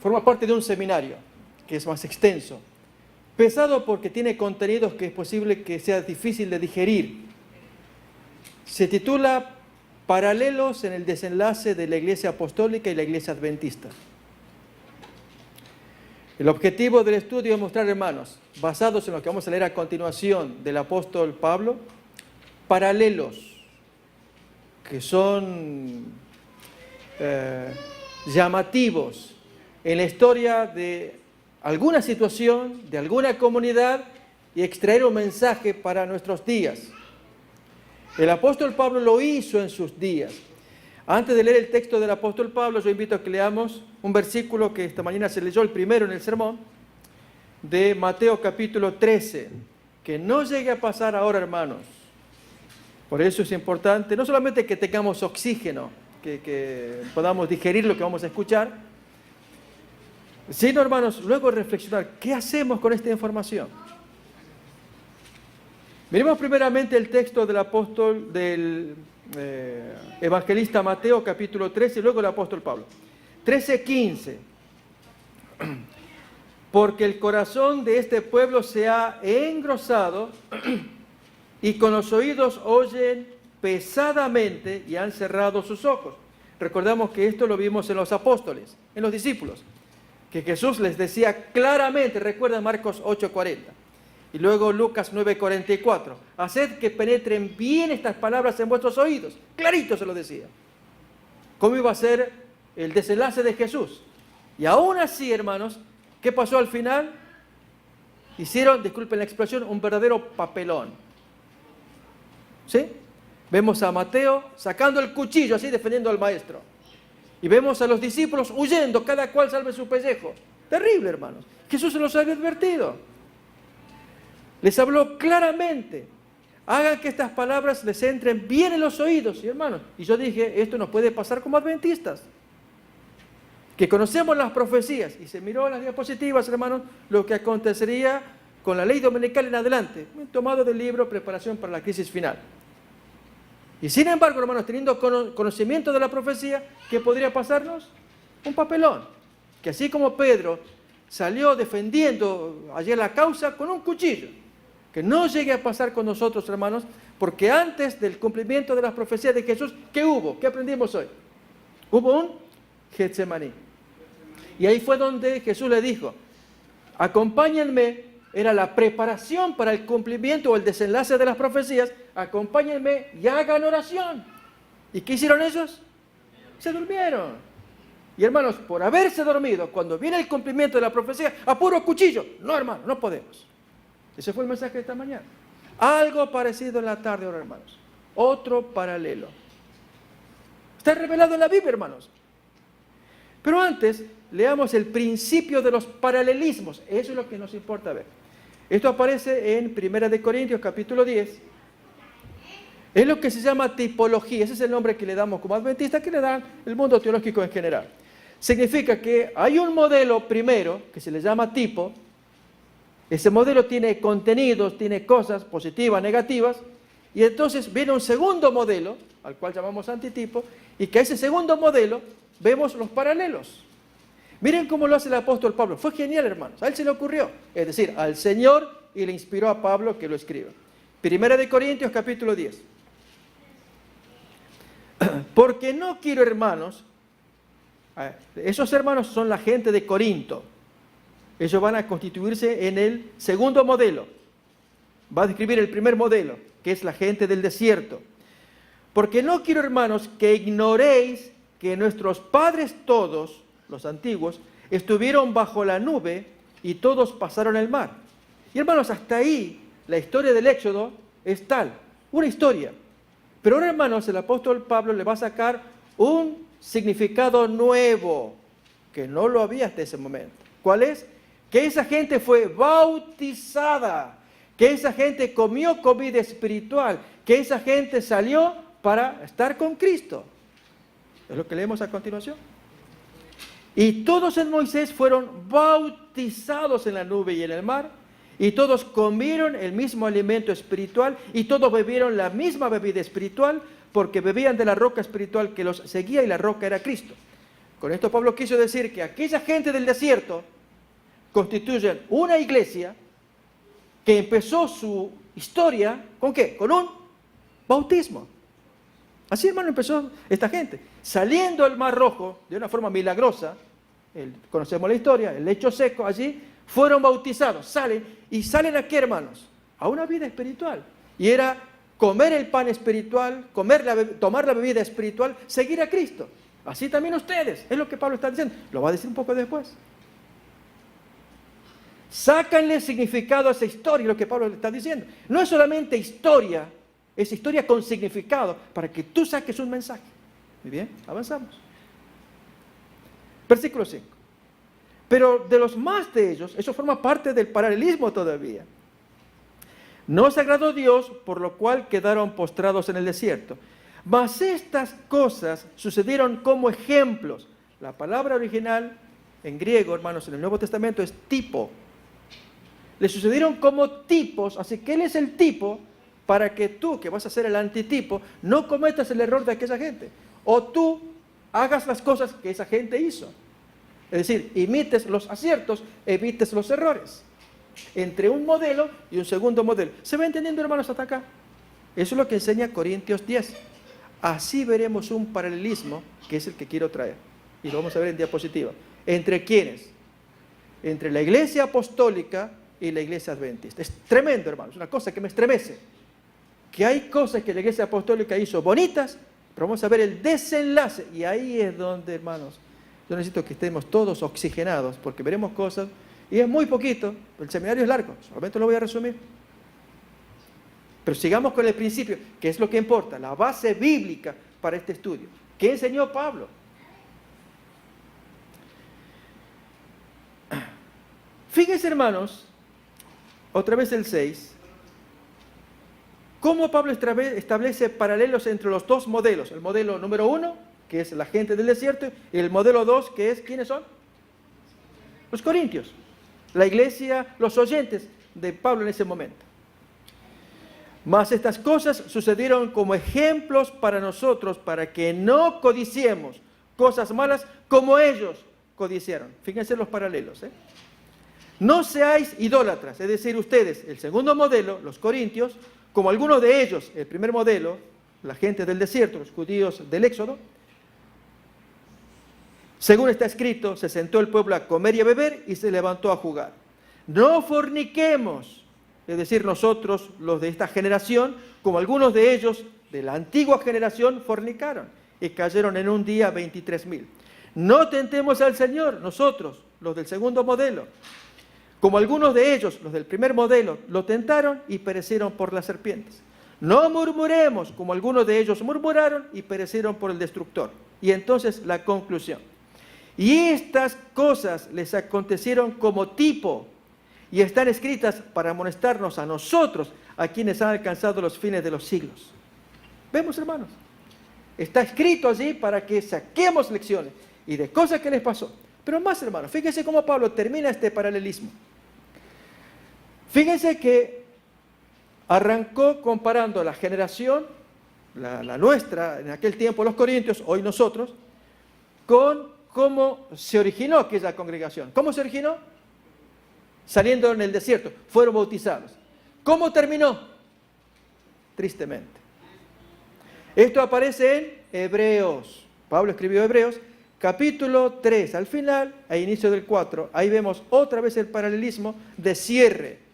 forma parte de un seminario que es más extenso. Pesado porque tiene contenidos que es posible que sea difícil de digerir. Se titula Paralelos en el desenlace de la Iglesia Apostólica y la Iglesia Adventista. El objetivo del estudio es mostrar, hermanos, basados en lo que vamos a leer a continuación del apóstol Pablo, paralelos que son llamativos en la historia de alguna situación, de alguna comunidad, y extraer un mensaje para nuestros días. El apóstol Pablo lo hizo en sus días. Antes de leer el texto del apóstol Pablo, yo invito a que leamos un versículo que esta mañana se leyó el primero en el sermón, de Mateo capítulo 13, que no llegue a pasar ahora, hermanos. Por eso es importante, no solamente que tengamos oxígeno, que podamos digerir lo que vamos a escuchar, sino, hermanos, luego reflexionar, ¿qué hacemos con esta información? Miremos primeramente el texto del apóstol, del evangelista Mateo, capítulo 13, y luego el apóstol Pablo. 13:15. Porque el corazón de este pueblo se ha engrosado y con los oídos oyen pesadamente y han cerrado sus ojos. Recordamos que esto lo vimos en los apóstoles, en los discípulos, que Jesús les decía claramente, recuerda Marcos 8:40. Y luego Lucas 9:44. Haced que penetren bien estas palabras en vuestros oídos. Clarito se lo decía. ¿Cómo iba a ser el desenlace de Jesús? Y aún así, hermanos, ¿qué pasó al final? Hicieron, disculpen la expresión, un verdadero papelón. ¿Sí? Vemos a Mateo sacando el cuchillo, así defendiendo al maestro. Y vemos a los discípulos huyendo, cada cual salve su pellejo. Terrible, hermanos. Jesús se los había advertido. Les habló claramente. Hagan que estas palabras les entren bien en los oídos, y hermanos. Y yo dije, esto nos puede pasar como adventistas, que conocemos las profecías. Y se miró en las diapositivas, hermanos, lo que acontecería con la ley dominical en adelante, tomado del libro Preparación para la Crisis Final. Y sin embargo, hermanos, teniendo conocimiento de la profecía, ¿qué podría pasarnos? Un papelón. Que así como Pedro salió defendiendo ayer la causa con un cuchillo, que no llegue a pasar con nosotros, hermanos, porque antes del cumplimiento de las profecías de Jesús, ¿qué hubo? ¿Qué aprendimos hoy? Hubo un Getsemaní. Y ahí fue donde Jesús le dijo, acompáñenme, era la preparación para el cumplimiento o el desenlace de las profecías, acompáñenme y hagan oración. ¿Y qué hicieron ellos? Se durmieron. Y hermanos, por haberse dormido, cuando viene el cumplimiento de la profecía, a puro cuchillo. No, hermano, no podemos. Ese fue el mensaje de esta mañana. Algo parecido en la tarde ahora, hermanos. Otro paralelo. Está revelado en la Biblia, hermanos. Pero antes, leamos el principio de los paralelismos. Eso es lo que nos importa ver. Esto aparece en 1 Corintios, capítulo 10. Es lo que se llama tipología. Ese es el nombre que le damos como adventistas, que le dan el mundo teológico en general. Significa que hay un modelo primero, que se le llama tipo. Ese modelo tiene contenidos, tiene cosas positivas, negativas. Y entonces viene un segundo modelo, al cual llamamos antitipo, y que a ese segundo modelo vemos los paralelos. Miren cómo lo hace el apóstol Pablo. Fue genial, hermanos. A él se le ocurrió. Es decir, al Señor, y le inspiró a Pablo que lo escriba. 1 Corintios, capítulo 10. Porque no quiero, hermanos, esos hermanos son la gente de Corinto. Ellos van a constituirse en el segundo modelo. Va a describir el primer modelo, que es la gente del desierto. Porque no quiero, hermanos, que ignoréis que nuestros padres todos, los antiguos, estuvieron bajo la nube y todos pasaron el mar. Y hermanos, hasta ahí la historia del Éxodo es tal, una historia. Pero ahora, hermanos, el apóstol Pablo le va a sacar un significado nuevo, que no lo había hasta ese momento. ¿Cuál es? Que esa gente fue bautizada, que esa gente comió comida espiritual, que esa gente salió para estar con Cristo. Es lo que leemos a continuación. Y todos en Moisés fueron bautizados en la nube y en el mar, y todos comieron el mismo alimento espiritual, y todos bebieron la misma bebida espiritual, porque bebían de la roca espiritual que los seguía y la roca era Cristo. Con esto Pablo quiso decir que aquella gente del desierto constituyen una iglesia que empezó su historia, ¿con qué? Con un bautismo. Así, hermano, empezó esta gente. Saliendo del Mar Rojo de una forma milagrosa, conocemos la historia, el lecho seco, allí fueron bautizados, salen aquí, hermanos, a una vida espiritual. Y era comer el pan espiritual, tomar la bebida espiritual, seguir a Cristo. Así también ustedes, es lo que Pablo está diciendo. Lo va a decir un poco después. Sácanle significado a esa historia, lo que Pablo le está diciendo. No es solamente historia, es historia con significado, para que tú saques un mensaje. Muy bien, avanzamos. Versículo 5. Pero de los más de ellos, eso forma parte del paralelismo todavía. No se agradó Dios, por lo cual quedaron postrados en el desierto. Mas estas cosas sucedieron como ejemplos. La palabra original en griego, hermanos, en el Nuevo Testamento es tipo. Le sucedieron como tipos, así que Él es el tipo para que tú, que vas a ser el antitipo, no cometas el error de aquella gente. O tú hagas las cosas que esa gente hizo. Es decir, imites los aciertos, evites los errores. Entre un modelo y un segundo modelo. ¿Se va entendiendo, hermanos, hasta acá? Eso es lo que enseña Corintios 10. Así veremos un paralelismo, que es el que quiero traer. Y lo vamos a ver en diapositiva. ¿Entre quiénes? Entre la iglesia apostólica y la iglesia adventista. Es tremendo, hermanos, una cosa que me estremece. Que hay cosas que la iglesia apostólica hizo bonitas, pero vamos a ver el desenlace. Y ahí es donde, hermanos, yo necesito que estemos todos oxigenados, porque veremos cosas, y es muy poquito, el seminario es largo, solamente lo voy a resumir. Pero sigamos con el principio, que es lo que importa, la base bíblica para este estudio. ¿Qué enseñó Pablo? Fíjense, hermanos, otra vez el 6, cómo Pablo establece paralelos entre los dos modelos. El modelo número 1, que es la gente del desierto, y el modelo 2, que es, ¿quiénes son? Los corintios, la iglesia, los oyentes de Pablo en ese momento. Mas estas cosas sucedieron como ejemplos para nosotros, para que no codiciemos cosas malas como ellos codiciaron. Fíjense los paralelos, ¿eh? No seáis idólatras, es decir, ustedes, el segundo modelo, los corintios, como algunos de ellos, el primer modelo, la gente del desierto, los judíos del Éxodo, según está escrito, se sentó el pueblo a comer y a beber y se levantó a jugar. No forniquemos, es decir, nosotros, los de esta generación, como algunos de ellos de la antigua generación, fornicaron y cayeron en un día 23,000. No tentemos al Señor, nosotros, los del segundo modelo, como algunos de ellos, los del primer modelo, lo tentaron y perecieron por las serpientes. No murmuremos, como algunos de ellos murmuraron y perecieron por el destructor. Y entonces la conclusión. Y estas cosas les acontecieron como tipo, y están escritas para amonestarnos a nosotros, a quienes han alcanzado los fines de los siglos. ¿Vemos, hermanos? Está escrito allí para que saquemos lecciones y de cosas que les pasó. Pero más, hermanos, fíjense cómo Pablo termina este paralelismo. Fíjense que arrancó comparando la generación, la nuestra, en aquel tiempo los corintios, hoy nosotros, con cómo se originó aquella congregación. ¿Cómo se originó? Saliendo en el desierto, fueron bautizados. ¿Cómo terminó? Tristemente. Esto aparece en Hebreos. Pablo escribió Hebreos, capítulo 3, al final, a inicio del 4, ahí vemos otra vez el paralelismo de cierre.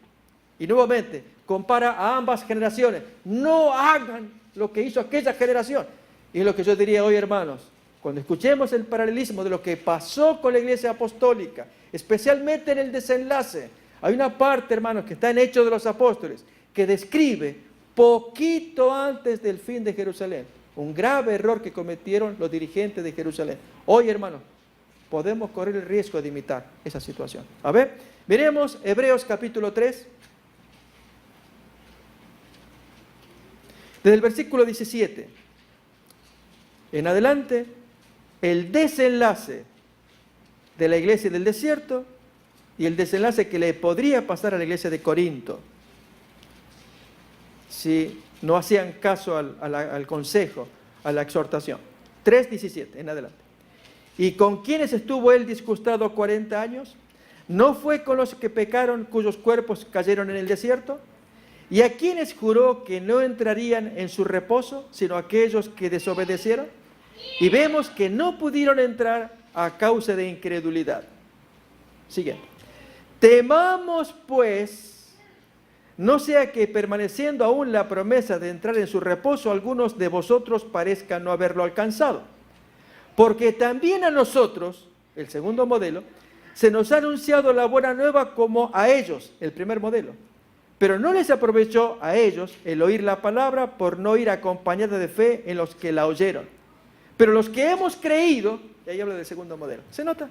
Y nuevamente, compara a ambas generaciones. No hagan lo que hizo aquella generación. Y es lo que yo diría hoy, hermanos, cuando escuchemos el paralelismo de lo que pasó con la iglesia apostólica, especialmente en el desenlace, hay una parte, hermanos, que está en Hechos de los Apóstoles, que describe poquito antes del fin de Jerusalén, un grave error que cometieron los dirigentes de Jerusalén. Hoy, hermanos, podemos correr el riesgo de imitar esa situación. A ver, miremos Hebreos capítulo 3, desde el versículo 17 en adelante, el desenlace de la iglesia del desierto y el desenlace que le podría pasar a la iglesia de Corinto. si no hacían caso al consejo, a la exhortación. 3:17 en adelante. ¿Y con quiénes estuvo él disgustado 40 años? ¿No fue con los que pecaron, cuyos cuerpos cayeron en el desierto? ¿Y a quiénes juró que no entrarían en su reposo, sino aquellos que desobedecieron? Y vemos que no pudieron entrar a causa de incredulidad. Siguiente. Temamos, pues, no sea que permaneciendo aún la promesa de entrar en su reposo, algunos de vosotros parezcan no haberlo alcanzado. Porque también a nosotros, el segundo modelo, se nos ha anunciado la buena nueva como a ellos, el primer modelo. Pero no les aprovechó a ellos el oír la palabra por no ir acompañada de fe en los que la oyeron. Pero los que hemos creído, y ahí habla del segundo modelo, ¿se nota?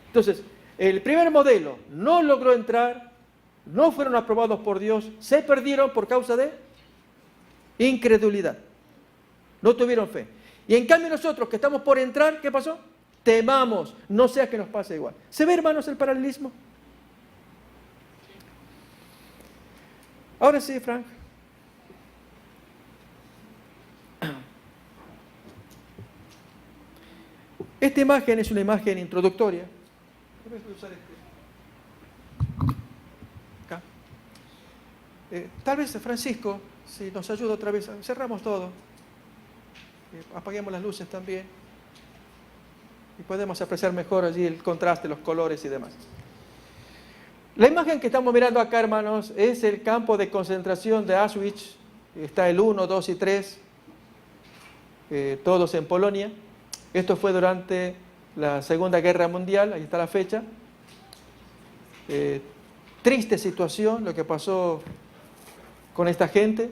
Entonces, el primer modelo no logró entrar, no fueron aprobados por Dios, se perdieron por causa de incredulidad. No tuvieron fe. Y en cambio nosotros que estamos por entrar, ¿qué pasó? Temamos, no sea que nos pase igual. ¿Se ve, hermanos, el paralelismo? Ahora sí, Frank. Esta imagen es una imagen introductoria. Acá. Tal vez Francisco, si nos ayuda otra vez, cerramos todo. Apaguemos las luces también. Y podemos apreciar mejor allí el contraste, los colores y demás. La imagen que estamos mirando acá, hermanos, es el campo de concentración de Auschwitz. Está el 1, 2 y 3, todos en Polonia. Esto fue durante la Segunda Guerra Mundial, ahí está la fecha. Triste situación lo que pasó con esta gente.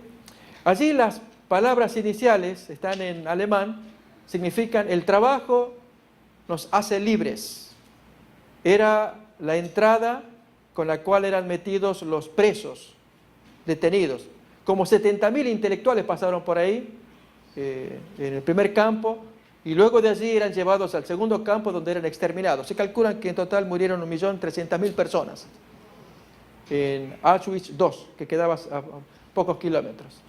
Allí las palabras iniciales, están en alemán, significan el trabajo nos hace libres. Era la entrada con la cual eran metidos los presos, detenidos. Como 70.000 intelectuales pasaron por ahí, en el primer campo, y luego de allí eran llevados al segundo campo donde eran exterminados. Se calculan que en total murieron 1.300.000 personas en Auschwitz II, que quedaba a pocos kilómetros.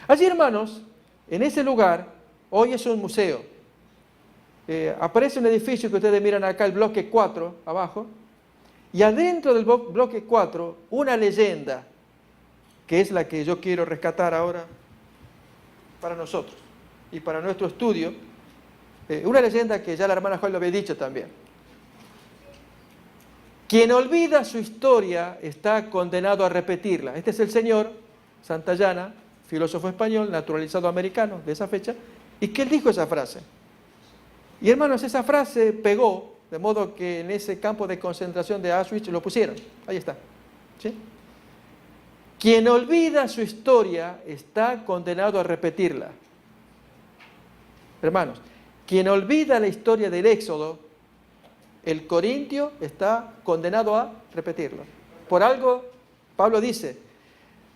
Allí, hermanos, en ese lugar, hoy es un museo. Aparece un edificio que ustedes miran acá, el bloque 4, abajo, y adentro del bloque 4, una leyenda, que es la que yo quiero rescatar ahora para nosotros y para nuestro estudio. Una leyenda que ya la hermana Joy lo había dicho también. Quien olvida su historia está condenado a repetirla. Este es el señor Santayana, filósofo español, naturalizado americano de esa fecha, y que él dijo esa frase. Y hermanos, esa frase pegó, de modo que en ese campo de concentración de Auschwitz lo pusieron. Ahí está. ¿Sí? Quien olvida su historia está condenado a repetirla. Hermanos, quien olvida la historia del Éxodo, el corintio está condenado a repetirlo. Por algo, Pablo dice,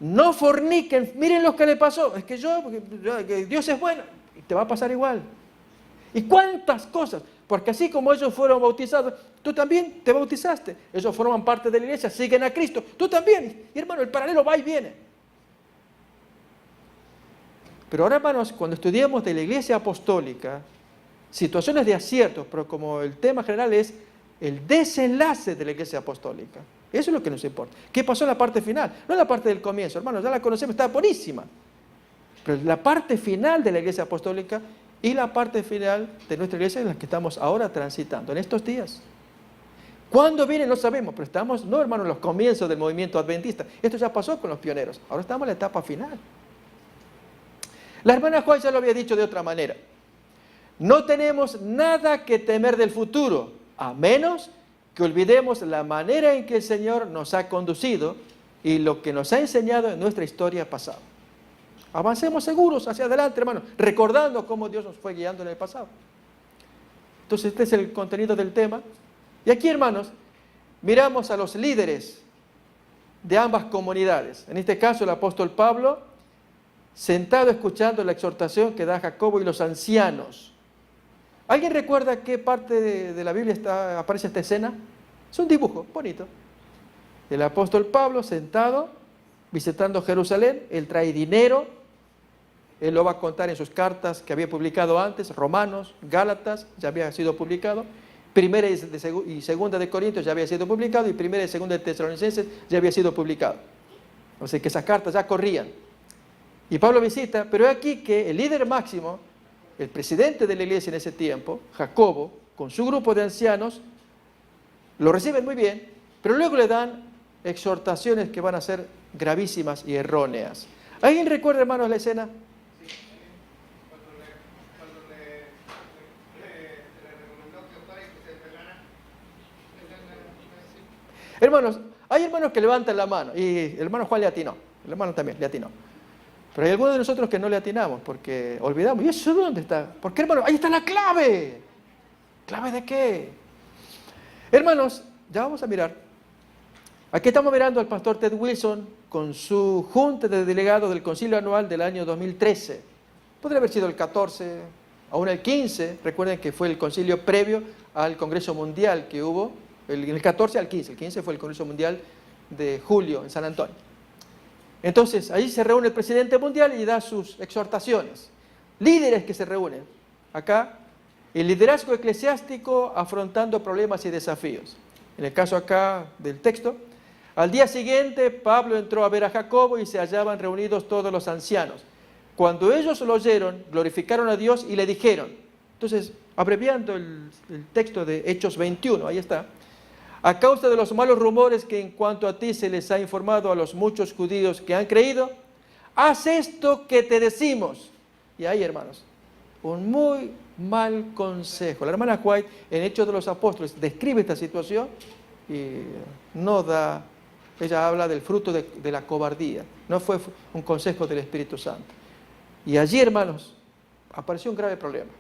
no forniquen, miren lo que le pasó, es que Dios es bueno, y te va a pasar igual. ¿Y cuántas cosas? Porque así como ellos fueron bautizados, tú también te bautizaste. Ellos forman parte de la iglesia, siguen a Cristo, tú también. Y hermano, el paralelo va y viene. Pero ahora, hermanos, cuando estudiamos de la iglesia apostólica, situaciones de aciertos, pero como el tema general es el desenlace de la iglesia apostólica. Eso es lo que nos importa. ¿Qué pasó en la parte final? No en la parte del comienzo, hermanos, ya la conocemos, está buenísima. Pero la parte final de la iglesia apostólica y la parte final de nuestra iglesia es la que estamos ahora transitando, en estos días. ¿Cuándo viene? No sabemos, pero estamos, no hermanos, en los comienzos del movimiento adventista. Esto ya pasó con los pioneros, ahora estamos en la etapa final. La hermana Juan ya lo había dicho de otra manera. No tenemos nada que temer del futuro, a menos que olvidemos la manera en que el Señor nos ha conducido y lo que nos ha enseñado en nuestra historia pasada. Avancemos seguros hacia adelante, hermanos, recordando cómo Dios nos fue guiando en el pasado. Entonces, este es el contenido del tema. Y aquí, hermanos, miramos a los líderes de ambas comunidades. En este caso, el apóstol Pablo, sentado escuchando la exhortación que da Jacobo y los ancianos. ¿Alguien recuerda qué parte de la Biblia aparece esta escena? Es un dibujo bonito. El apóstol Pablo sentado, visitando Jerusalén, él trae dinero, él lo va a contar en sus cartas que había publicado antes, Romanos, Gálatas, ya había sido publicado, Primera y Segunda de Corintios ya había sido publicado, y Primera y Segunda de Tesalonicenses ya había sido publicado. O sea que esas cartas ya corrían. Y Pablo visita, pero es aquí que el líder máximo, el presidente de la iglesia en ese tiempo, Jacobo, con su grupo de ancianos, lo reciben muy bien, pero luego le dan exhortaciones que van a ser gravísimas y erróneas. ¿Alguien recuerda, hermanos, la escena? Hermanos, hay hermanos que levantan la mano, y el hermano Juan le atinó, el hermano también le atinó. Pero hay algunos de nosotros que no le atinamos porque olvidamos. ¿Y eso dónde está? ¿Por qué, hermano? Ahí está la clave. ¿Clave de qué? Hermanos, ya vamos a mirar. Aquí estamos mirando al pastor Ted Wilson con su junta de delegados del concilio anual del año 2013. Podría haber sido el 14, aún el 15. Recuerden que fue el concilio previo al Congreso Mundial que hubo, el 14 al 15. El 15 fue el Congreso Mundial de julio en San Antonio. Entonces, ahí se reúne el presidente mundial y da sus exhortaciones. Líderes que se reúnen. Acá, el liderazgo eclesiástico afrontando problemas y desafíos. En el caso acá del texto, al día siguiente Pablo entró a ver a Jacobo y se hallaban reunidos todos los ancianos. Cuando ellos lo oyeron, glorificaron a Dios y le dijeron. Entonces, abreviando el texto de Hechos 21, ahí está. A causa de los malos rumores que en cuanto a ti se les ha informado a los muchos judíos que han creído, haz esto que te decimos. Y ahí, hermanos, un muy mal consejo. La hermana White, en Hechos de los Apóstoles, describe esta situación y no da, ella habla del fruto de la cobardía. No fue un consejo del Espíritu Santo. Y allí, hermanos, apareció un grave problema.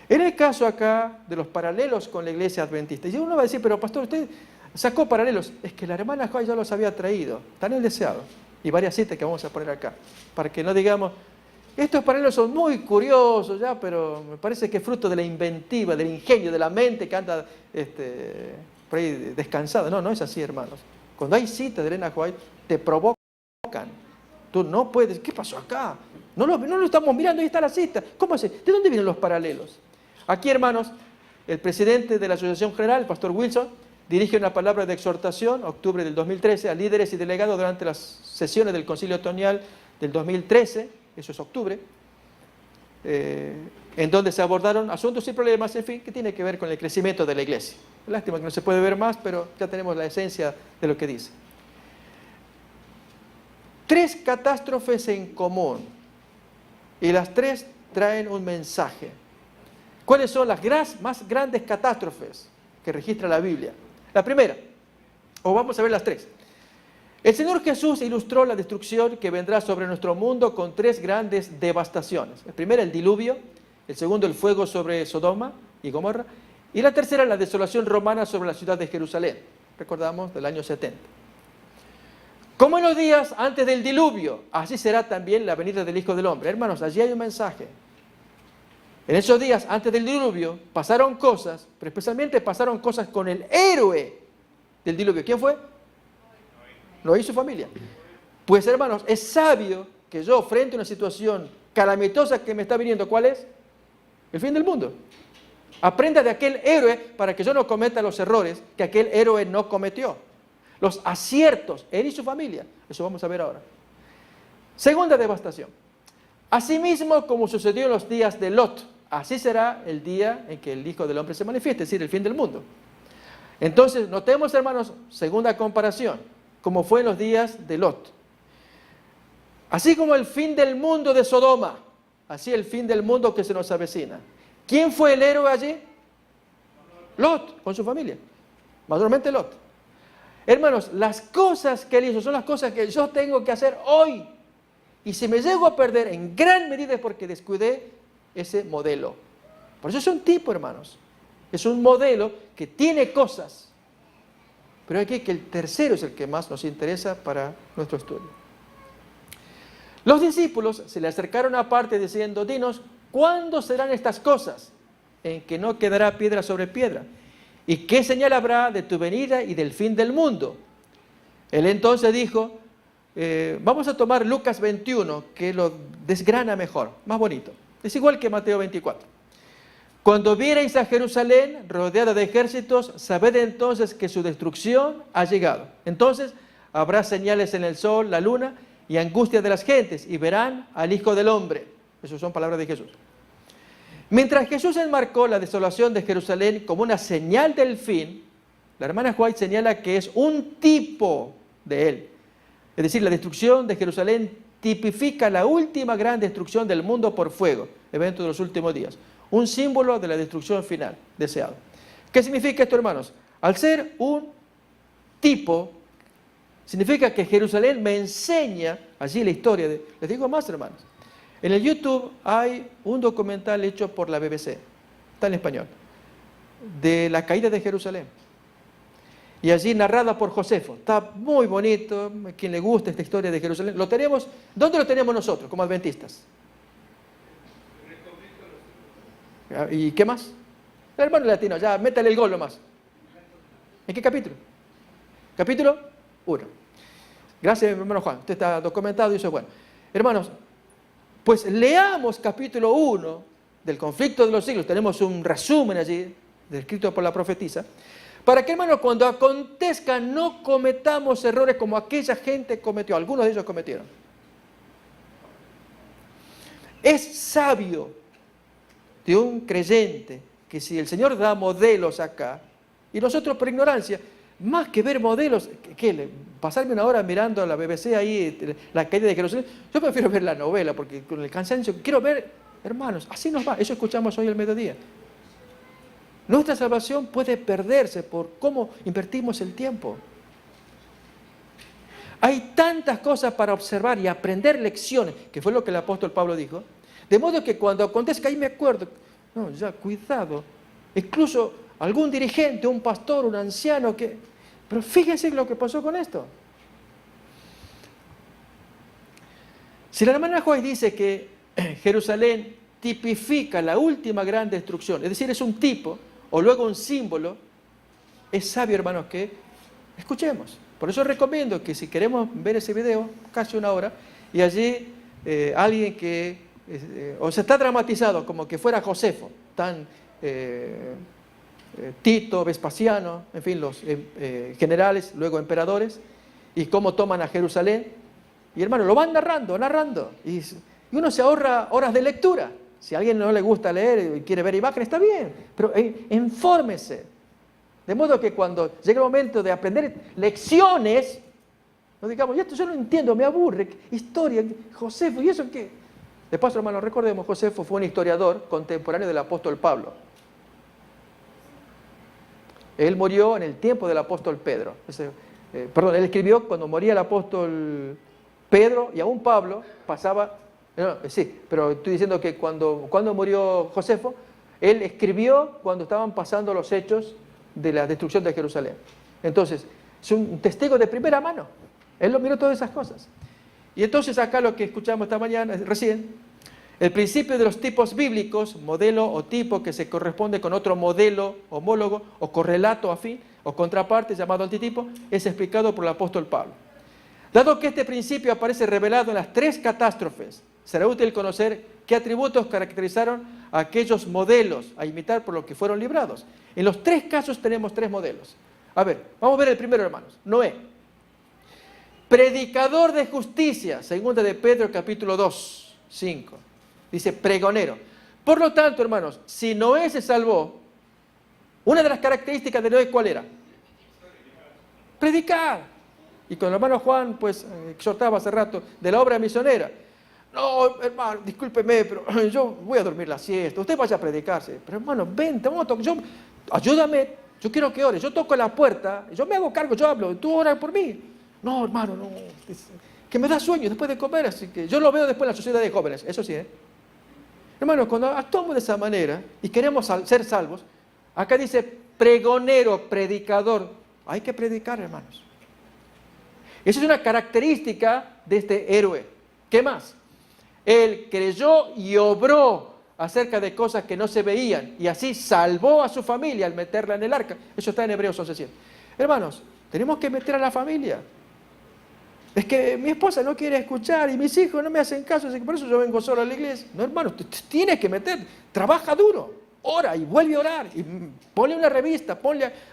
En el caso acá de los paralelos con la iglesia adventista, y uno va a decir, pero pastor, usted sacó paralelos. Es que la hermana White ya los había traído, tan el deseado. Y varias citas que vamos a poner acá, para que no digamos, estos paralelos son muy curiosos ya, pero me parece que es fruto de la inventiva, del ingenio, de la mente que anda por ahí descansada. No, no es así, hermanos. Cuando hay citas de Elena White, te provocan. Tú no puedes, ¿qué pasó acá? No lo estamos mirando, ahí está la cita. ¿Cómo hace? ¿De dónde vienen los paralelos? Aquí, hermanos, el presidente de la Asociación General, el pastor Wilson, dirige una palabra de exhortación, octubre del 2013, a líderes y delegados durante las sesiones del Concilio Otoñal del 2013, eso es octubre, en donde se abordaron asuntos y problemas, en fin, que tiene que ver con el crecimiento de la iglesia. Lástima que no se puede ver más, pero ya tenemos la esencia de lo que dice. 3 catástrofes en común, y las 3 traen un mensaje. ¿Cuáles son las más grandes catástrofes que registra la Biblia? La primera, o vamos a ver las 3. El Señor Jesús ilustró la destrucción que vendrá sobre nuestro mundo con 3 grandes devastaciones. La primera, el diluvio. El segundo, el fuego sobre Sodoma y Gomorra. Y la tercera, la desolación romana sobre la ciudad de Jerusalén. Recordamos, del año 70. Como en los días antes del diluvio, así será también la venida del Hijo del Hombre. Hermanos, allí hay un mensaje. En esos días antes del diluvio pasaron cosas, pero especialmente pasaron cosas con el héroe del diluvio. ¿Quién fue? Noé y su familia. Pues, hermanos, es sabio que yo, frente a una situación calamitosa que me está viniendo, ¿cuál es? El fin del mundo. Aprenda de aquel héroe para que yo no cometa los errores que aquel héroe no cometió. Los aciertos, él y su familia. Eso vamos a ver ahora. Segunda devastación. Asimismo, como sucedió en los días de Lot, así será el día en que el Hijo del Hombre se manifieste, es decir, el fin del mundo. Entonces, notemos, hermanos, segunda comparación, como fue en los días de Lot. Así como el fin del mundo de Sodoma, así el fin del mundo que se nos avecina. ¿Quién fue el héroe allí? Lot, con su familia. Mayormente Lot. Hermanos, las cosas que él hizo son las cosas que yo tengo que hacer hoy. Y si me llego a perder en gran medida es porque descuidé ese modelo. Por eso es un tipo, hermanos. Es un modelo que tiene cosas. Pero aquí que el tercero es el que más nos interesa para nuestro estudio. Los discípulos se le acercaron aparte diciendo, dinos, ¿cuándo serán estas cosas en que no quedará piedra sobre piedra? ¿Y qué señal habrá de tu venida y del fin del mundo? Él entonces dijo, vamos a tomar Lucas 21, que lo desgrana mejor, más bonito. Es igual que Mateo 24. Cuando viereis a Jerusalén rodeada de ejércitos, sabed entonces que su destrucción ha llegado. Entonces habrá señales en el sol, la luna y angustia de las gentes, y verán al Hijo del Hombre. Esas son palabras de Jesús. Mientras Jesús enmarcó la desolación de Jerusalén como una señal del fin, la hermana White señala que es un tipo de él. Es decir, la destrucción de Jerusalén tipifica la última gran destrucción del mundo por fuego, evento de los últimos días. Un símbolo de la destrucción final deseado. ¿Qué significa esto, hermanos? Al ser un tipo, significa que Jerusalén me enseña allí la historia de... Les digo más, hermanos. En el YouTube hay un documental hecho por la BBC, está en español, de la caída de Jerusalén. Y allí narrada por Josefo. Está muy bonito, a quien le gusta esta historia de Jerusalén. Lo tenemos, ¿dónde lo tenemos nosotros como adventistas? ¿Y qué más? El hermano latino, ya, métale el gol nomás. ¿En qué capítulo? Capítulo 1. Gracias, hermano Juan. Usted está documentado y eso es bueno. Hermanos, pues leamos capítulo 1 del conflicto de los siglos. Tenemos un resumen allí, descrito por la profetisa. Para que, hermanos, cuando acontezca no cometamos errores como aquella gente cometió. Algunos de ellos cometieron. Es sabio de un creyente que si el Señor da modelos acá, y nosotros por ignorancia, más que ver modelos, pasarme una hora mirando la BBC ahí, la caída de Jerusalén, yo prefiero ver la novela, porque con el cansancio, quiero ver, hermanos, así nos va, eso escuchamos hoy al mediodía. Nuestra salvación puede perderse por cómo invertimos el tiempo. Hay tantas cosas para observar y aprender lecciones, que fue lo que el apóstol Pablo dijo, de modo que cuando acontezca, ahí me acuerdo, no, ya, cuidado, incluso algún dirigente, un pastor, un anciano, pero fíjense lo que pasó con esto. Si la hermana White dice que Jerusalén tipifica la última gran destrucción, es decir, es un tipo, o luego un símbolo, es sabio, hermanos, que escuchemos. Por eso recomiendo que si queremos ver ese video, casi una hora, y allí alguien que o se está dramatizado como que fuera Josefo, tan Tito, Vespasiano, en fin, los generales, luego emperadores, y cómo toman a Jerusalén. Y hermano, lo van narrando, y uno se ahorra horas de lectura. Si a alguien no le gusta leer y quiere ver imágenes, está bien, pero infórmese. De modo que cuando llegue el momento de aprender lecciones, no digamos, esto yo no entiendo, me aburre, historia, Josefo, ¿y eso qué? De paso, hermano, recordemos, Josefo fue un historiador contemporáneo del apóstol Pablo. Él murió en el tiempo del apóstol Pedro. Él escribió cuando moría el apóstol Pedro y aún Pablo pasaba... sí, pero estoy diciendo que cuando murió Josefo, él escribió cuando estaban pasando los hechos de la destrucción de Jerusalén. Entonces, es un testigo de primera mano. Él lo miró todas esas cosas. Y entonces acá lo que escuchamos esta mañana, recién, el principio de los tipos bíblicos, modelo o tipo que se corresponde con otro modelo homólogo o correlato afín o contraparte llamado antitipo, es explicado por el apóstol Pablo. Dado que este principio aparece revelado en las 3 catástrofes, será útil conocer qué atributos caracterizaron a aquellos modelos a imitar por los que fueron librados. En los 3 casos tenemos 3 modelos. A ver, vamos a ver el primero, hermanos. Noé. Predicador de justicia, segunda de Pedro capítulo 2, 5. Dice pregonero. Por lo tanto, hermanos, si Noé se salvó, una de las características de Noé, ¿cuál era? Predicar. Y con el hermano Juan, pues, exhortaba hace rato de la obra misionera. No, hermano, discúlpeme, pero yo voy a dormir la siesta. Usted vaya a predicarse. Pero hermano, vente, vamos a tocar. Ayúdame, yo quiero que ores. Yo toco la puerta, yo me hago cargo, yo hablo. Tú oras por mí. No, hermano, no. Que me da sueño después de comer, así que yo lo veo después en la sociedad de jóvenes. Eso sí, Hermano, cuando actuamos de esa manera y queremos ser salvos, acá dice pregonero, predicador. Hay que predicar, hermanos. Esa es una característica de este héroe. ¿Qué más? Él creyó y obró acerca de cosas que no se veían y así salvó a su familia al meterla en el arca. Eso está en Hebreos 11:7. Hermanos, tenemos que meter a la familia. Es que mi esposa no quiere escuchar y mis hijos no me hacen caso, así que por eso yo vengo solo a la iglesia. No, hermano, tienes que meter, trabaja duro, ora y vuelve a orar, y ponle una revista,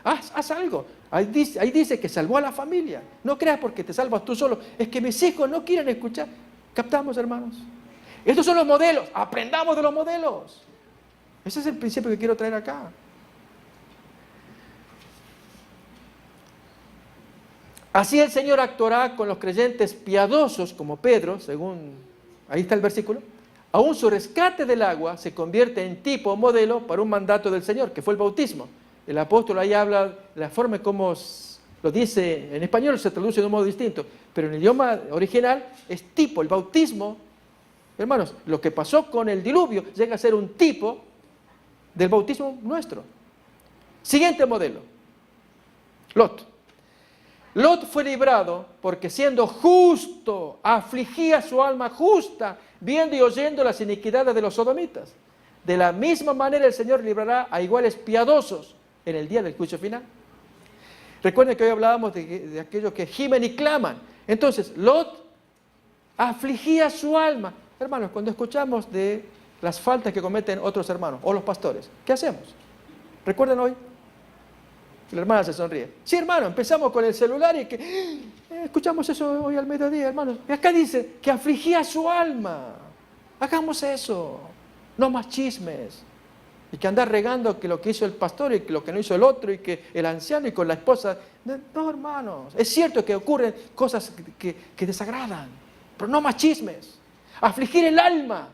haz algo. Ahí dice que salvó a la familia. No creas porque te salvas tú solo, es que mis hijos no quieren escuchar. ¿Captamos, hermanos? Estos son los modelos, aprendamos de los modelos. Ese es el principio que quiero traer acá. Así el Señor actuará con los creyentes piadosos como Pedro, según, ahí está el versículo. Aún su rescate del agua se convierte en tipo o modelo para un mandato del Señor, que fue el bautismo. El apóstol ahí habla de la forma como lo dice en español, se traduce de un modo distinto, pero en el idioma original es tipo, el bautismo. Hermanos, lo que pasó con el diluvio llega a ser un tipo del bautismo nuestro. Siguiente modelo, Lot. Lot fue librado porque siendo justo, afligía su alma justa, viendo y oyendo las iniquidades de los sodomitas. De la misma manera el Señor librará a iguales piadosos en el día del juicio final. Recuerden que hoy hablábamos de aquellos que gimen y claman. Entonces, Lot afligía su alma. Hermanos, cuando escuchamos de las faltas que cometen otros hermanos o los pastores, ¿qué hacemos? ¿Recuerdan hoy? La hermana se sonríe. Sí, hermano, empezamos con el celular y que escuchamos eso hoy al mediodía, hermanos. Y acá dice que afligía su alma. Hagamos eso. No más chismes. Y que andar regando que lo que hizo el pastor y que lo que no hizo el otro y que el anciano y con la esposa. No, hermanos. Es cierto que ocurren cosas que desagradan, pero no más chismes. Afligir el alma,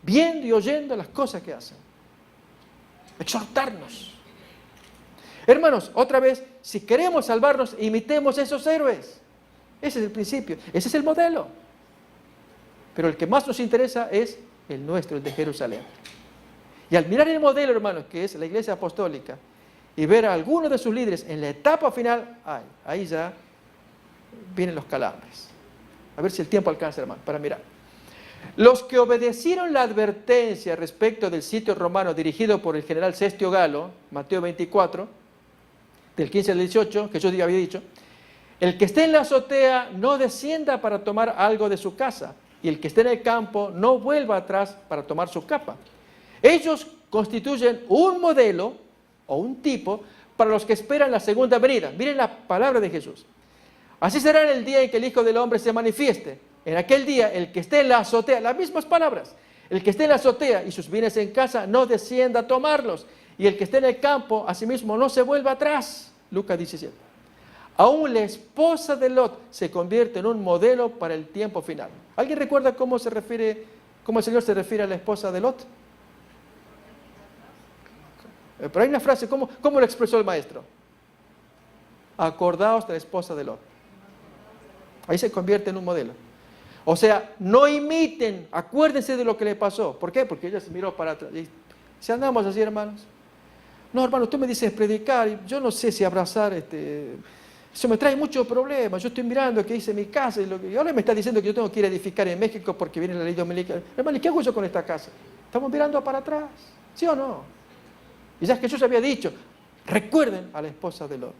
viendo y oyendo las cosas que hacen. Exhortarnos. Hermanos, otra vez, si queremos salvarnos, imitemos a esos héroes. Ese es el principio, ese es el modelo. Pero el que más nos interesa es el nuestro, el de Jerusalén. Y al mirar el modelo, hermanos, que es la iglesia apostólica, y ver a algunos de sus líderes en la etapa final, ahí ya vienen los calambres. A ver si el tiempo alcanza, hermano, para mirar. Los que obedecieron la advertencia respecto del sitio romano dirigido por el general Cestio Galo, Mateo 24, del 15 al 18, Jesús había dicho, el que esté en la azotea no descienda para tomar algo de su casa, y el que esté en el campo no vuelva atrás para tomar su capa. Ellos constituyen un modelo o un tipo para los que esperan la segunda venida. Miren la palabra de Jesús. Así será en el día en que el Hijo del Hombre se manifieste. En aquel día, el que esté en la azotea, las mismas palabras, el que esté en la azotea y sus bienes en casa no descienda a tomarlos, y el que esté en el campo, asimismo, no se vuelva atrás. Lucas 17. Aún la esposa de Lot se convierte en un modelo para el tiempo final. ¿Alguien recuerda cómo el Señor se refiere a la esposa de Lot? Pero hay una frase, ¿cómo lo expresó el maestro? Acordaos de la esposa de Lot. Ahí se convierte en un modelo. O sea, no imiten, acuérdense de lo que le pasó. ¿Por qué? Porque ella se miró para atrás. Y si andamos así, hermanos. No, hermano, tú me dices predicar, y yo no sé si abrazar, eso me trae muchos problemas. Yo estoy mirando qué hice en mi casa, y ahora me está diciendo que yo tengo que ir a edificar en México porque viene la ley dominical. Hermano, ¿y qué hago yo con esta casa? Estamos mirando para atrás, ¿sí o no? Y ya Jesús había dicho, recuerden a la esposa de Lot.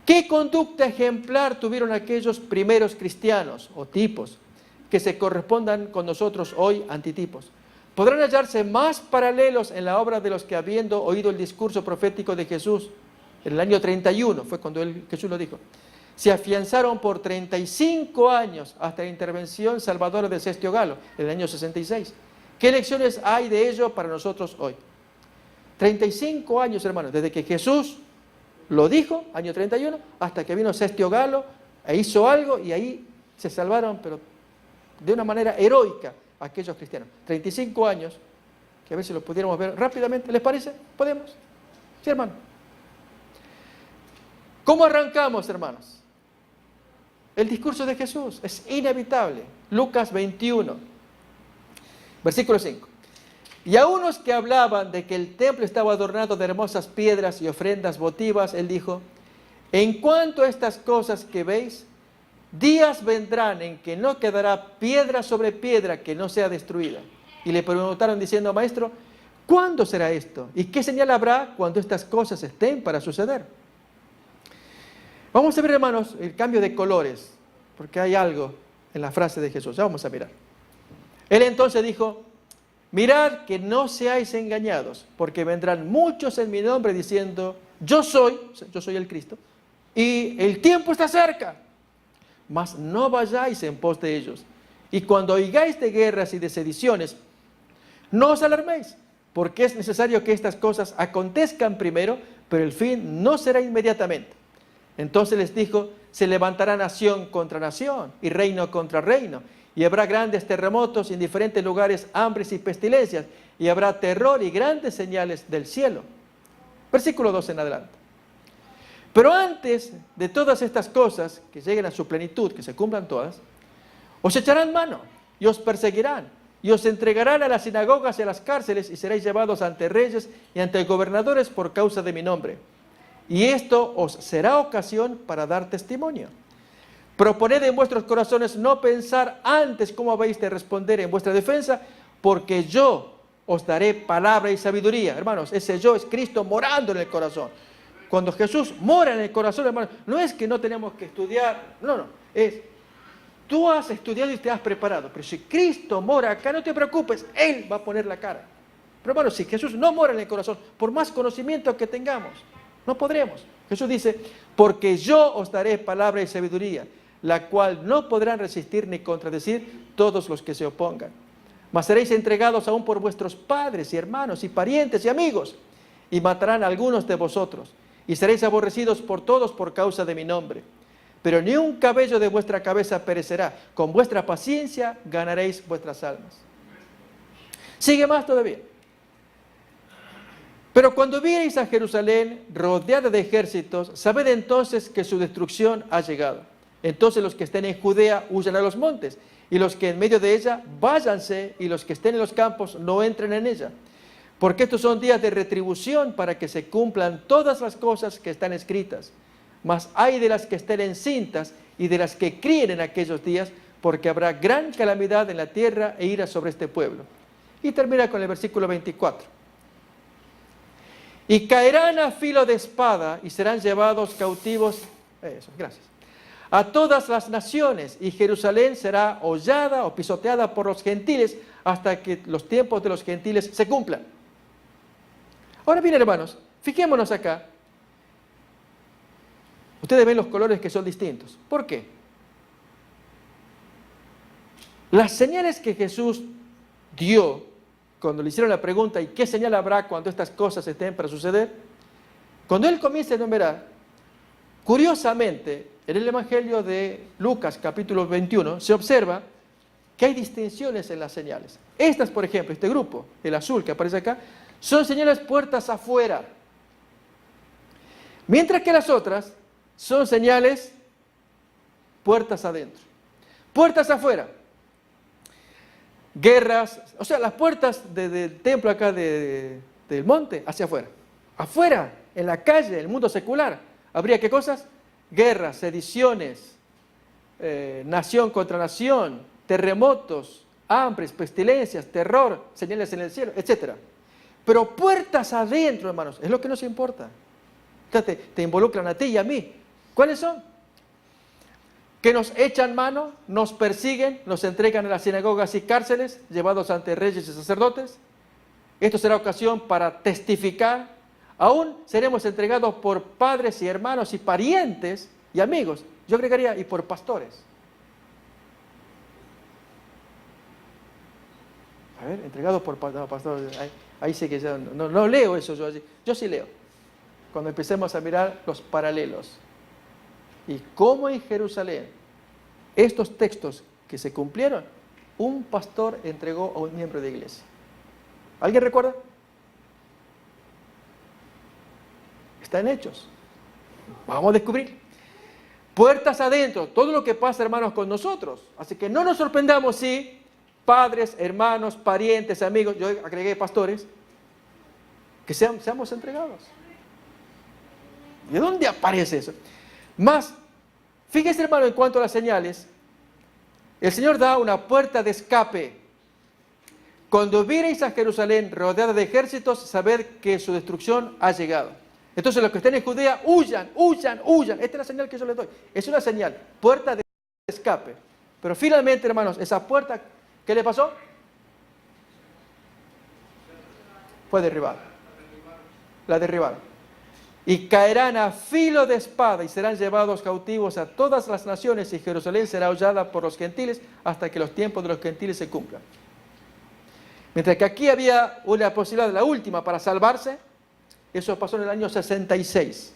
¿Qué conducta ejemplar tuvieron aquellos primeros cristianos o tipos que se correspondan con nosotros hoy, antitipos? Podrán hallarse más paralelos en la obra de los que, habiendo oído el discurso profético de Jesús en el año 31, fue cuando Jesús lo dijo, se afianzaron por 35 años hasta la intervención salvadora de Cestio Galo en el año 66. ¿Qué lecciones hay de ello para nosotros hoy? 35 años, hermanos, desde que Jesús lo dijo, año 31, hasta que vino Cestio Galo e hizo algo y ahí se salvaron, pero de una manera heroica, aquellos cristianos. 35 años, que a ver si lo pudiéramos ver rápidamente. ¿Les parece? ¿Podemos? Sí, hermano. ¿Cómo arrancamos, hermanos? El discurso de Jesús es inevitable. Lucas 21, versículo 5. Y a unos que hablaban de que el templo estaba adornado de hermosas piedras y ofrendas votivas, él dijo, en cuanto a estas cosas que veis, días vendrán en que no quedará piedra sobre piedra que no sea destruida. Y le preguntaron diciendo, maestro, ¿cuándo será esto? ¿Y qué señal habrá cuando estas cosas estén para suceder? Vamos a ver, hermanos, el cambio de colores, porque hay algo en la frase de Jesús. Ya vamos a mirar. Él entonces dijo, mirad que no seáis engañados, porque vendrán muchos en mi nombre diciendo, yo soy el Cristo, y el tiempo está cerca. Mas no vayáis en pos de ellos. Y cuando oigáis de guerras y de sediciones, no os alarméis, porque es necesario que estas cosas acontezcan primero, pero el fin no será inmediatamente. Entonces les dijo, se levantará nación contra nación y reino contra reino, y habrá grandes terremotos en diferentes lugares, hambres y pestilencias, y habrá terror y grandes señales del cielo. Versículo 2 en adelante. Pero antes de todas estas cosas, que lleguen a su plenitud, que se cumplan todas, os echarán mano y os perseguirán y os entregarán a las sinagogas y a las cárceles y seréis llevados ante reyes y ante gobernadores por causa de mi nombre. Y esto os será ocasión para dar testimonio. Proponed en vuestros corazones no pensar antes cómo habéis de responder en vuestra defensa, porque yo os daré palabra y sabiduría. Hermanos, ese yo es Cristo morando en el corazón. Cuando Jesús mora en el corazón, hermanos, no es que no tenemos que estudiar, no, es, tú has estudiado y te has preparado, pero si Cristo mora acá, no te preocupes, Él va a poner la cara. Pero hermanos, si Jesús no mora en el corazón, por más conocimiento que tengamos, no podremos. Jesús dice, porque yo os daré palabra y sabiduría, la cual no podrán resistir ni contradecir todos los que se opongan. Mas seréis entregados aún por vuestros padres y hermanos y parientes y amigos, y matarán a algunos de vosotros, y seréis aborrecidos por todos por causa de mi nombre. Pero ni un cabello de vuestra cabeza perecerá. Con vuestra paciencia ganaréis vuestras almas. Sigue más todavía. Pero cuando viereis a Jerusalén rodeada de ejércitos, sabed entonces que su destrucción ha llegado. Entonces los que estén en Judea huyan a los montes, y los que en medio de ella váyanse, y los que estén en los campos no entren en ella. Porque estos son días de retribución para que se cumplan todas las cosas que están escritas. Mas hay de las que estén encintas y de las que críen en aquellos días, porque habrá gran calamidad en la tierra e ira sobre este pueblo. Y termina con el versículo 24. Y caerán a filo de espada y serán llevados cautivos, a todas las naciones, y Jerusalén será hollada o pisoteada por los gentiles hasta que los tiempos de los gentiles se cumplan. Ahora bien, hermanos, fijémonos acá. Ustedes ven los colores que son distintos. ¿Por qué? Las señales que Jesús dio cuando le hicieron la pregunta, ¿y qué señal habrá cuando estas cosas estén para suceder? Cuando Él comienza a enumerar, curiosamente, en el Evangelio de Lucas, capítulo 21, se observa que hay distinciones en las señales. Estas, por ejemplo, este grupo, el azul que aparece acá, son señales puertas afuera. Mientras que las otras son señales puertas adentro. Puertas afuera. Guerras, o sea, las puertas del templo acá del monte hacia afuera. Afuera, en la calle, en el mundo secular, ¿habría qué cosas? Guerras, sediciones, nación contra nación, terremotos, hambres, pestilencias, terror, señales en el cielo, etc. Pero puertas adentro, hermanos, es lo que nos importa. Te involucran a ti y a mí. ¿Cuáles son? Que nos echan mano, nos persiguen, nos entregan a las sinagogas y cárceles, llevados ante reyes y sacerdotes. Esto será ocasión para testificar. Aún seremos entregados por padres y hermanos y parientes y amigos. Yo agregaría, y por pastores. A ver, entregados por pastores. Ahí sí que yo no leo eso yo sí leo. Cuando empecemos a mirar los paralelos. Y cómo en Jerusalén, estos textos que se cumplieron, un pastor entregó a un miembro de iglesia. ¿Alguien recuerda? Está en Hechos. Vamos a descubrir. Puertas adentro, todo lo que pasa, hermanos, con nosotros. Así que no nos sorprendamos si padres, hermanos, parientes, amigos, yo agregué pastores, que seamos entregados. ¿De dónde aparece eso? Más, fíjese, hermano, en cuanto a las señales, el Señor da una puerta de escape. Cuando viereis a Jerusalén rodeada de ejércitos, sabed que su destrucción ha llegado. Entonces los que estén en Judea, huyan, huyan, huyan. Esta es la señal que yo les doy. Es una señal, puerta de escape. Pero finalmente, hermanos, esa puerta, ¿qué le pasó? Fue derribada. La derribaron. Y caerán a filo de espada y serán llevados cautivos a todas las naciones, y Jerusalén será hollada por los gentiles hasta que los tiempos de los gentiles se cumplan. Mientras que aquí había una posibilidad de la última para salvarse, eso pasó en el año 66.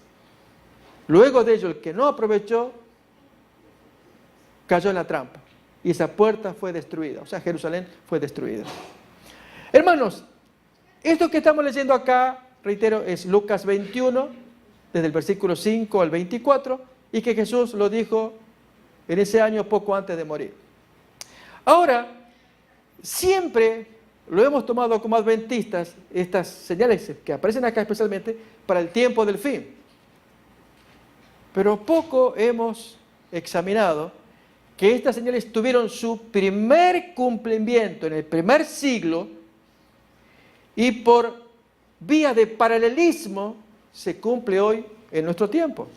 Luego de ello, el que no aprovechó, cayó en la trampa. Y esa puerta fue destruida. O sea, Jerusalén fue destruida. Hermanos, esto que estamos leyendo acá, reitero, es Lucas 21, desde el versículo 5 al 24, y que Jesús lo dijo en ese año poco antes de morir. Ahora, siempre lo hemos tomado como adventistas, estas señales que aparecen acá especialmente, para el tiempo del fin. Pero poco hemos examinado que estas señales tuvieron su primer cumplimiento en el primer siglo y por vía de paralelismo se cumple hoy en nuestro tiempo.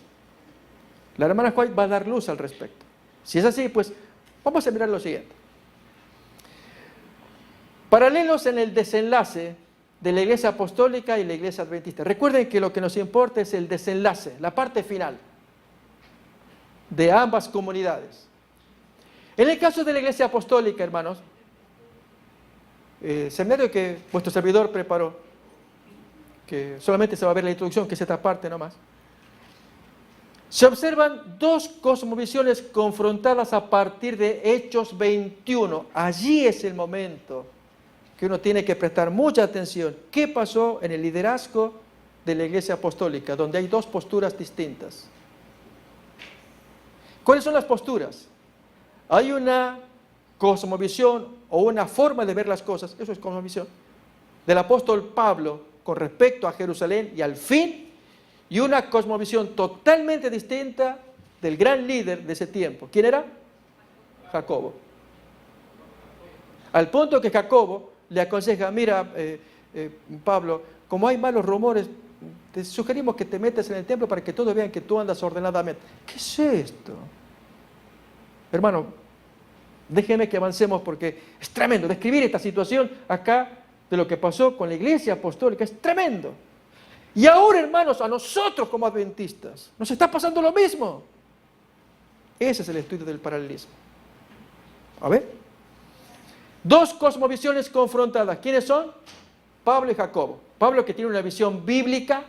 La hermana White va a dar luz al respecto. Si es así, pues vamos a mirar lo siguiente. Paralelos en el desenlace de la iglesia apostólica y la iglesia adventista. Recuerden que lo que nos importa es el desenlace, la parte final de ambas comunidades. En el caso de la iglesia apostólica, hermanos, seminario que vuestro servidor preparó, que solamente se va a ver la introducción, que es esta parte nomás, se observan dos cosmovisiones confrontadas a partir de Hechos 21. Allí es el momento que uno tiene que prestar mucha atención. ¿Qué pasó en el liderazgo de la iglesia apostólica, donde hay dos posturas distintas? ¿Cuáles son las posturas? Hay una cosmovisión o una forma de ver las cosas, eso es cosmovisión, del apóstol Pablo con respecto a Jerusalén y al fin, y una cosmovisión totalmente distinta del gran líder de ese tiempo. ¿Quién era? Jacobo. Al punto que Jacobo le aconseja, mira, Pablo, como hay malos rumores, te sugerimos que te metas en el templo para que todos vean que tú andas ordenadamente. ¿Qué es esto? Hermano, déjeme que avancemos porque es tremendo. Describir esta situación acá de lo que pasó con la iglesia apostólica es tremendo. Y ahora, hermanos, a nosotros como adventistas nos está pasando lo mismo. Ese es el estudio del paralelismo. A ver. Dos cosmovisiones confrontadas. ¿Quiénes son? Pablo y Jacobo. Pablo, que tiene una visión bíblica,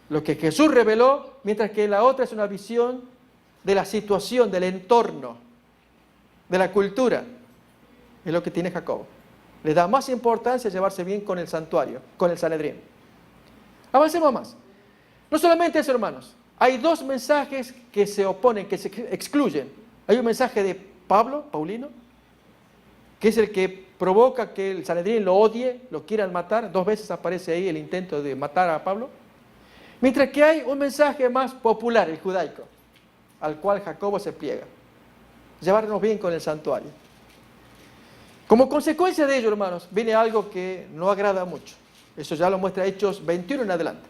lo que Jesús reveló, mientras que la otra es una visión de la situación, del entorno, de la cultura. Es lo que tiene Jacobo. Le da más importancia a llevarse bien con el santuario, con el Sanedrín. Avancemos más. No solamente eso, hermanos. Hay dos mensajes que se oponen, que se excluyen. Hay un mensaje de Pablo, Paulino, que es el que provoca que el Sanedrín lo odie, lo quieran matar. 2 veces aparece ahí el intento de matar a Pablo. Mientras que hay un mensaje más popular, el judaico, al cual Jacobo se pliega. Llevarnos bien con el santuario. Como consecuencia de ello, hermanos, viene algo que no agrada mucho. Eso ya lo muestra Hechos 21 en adelante.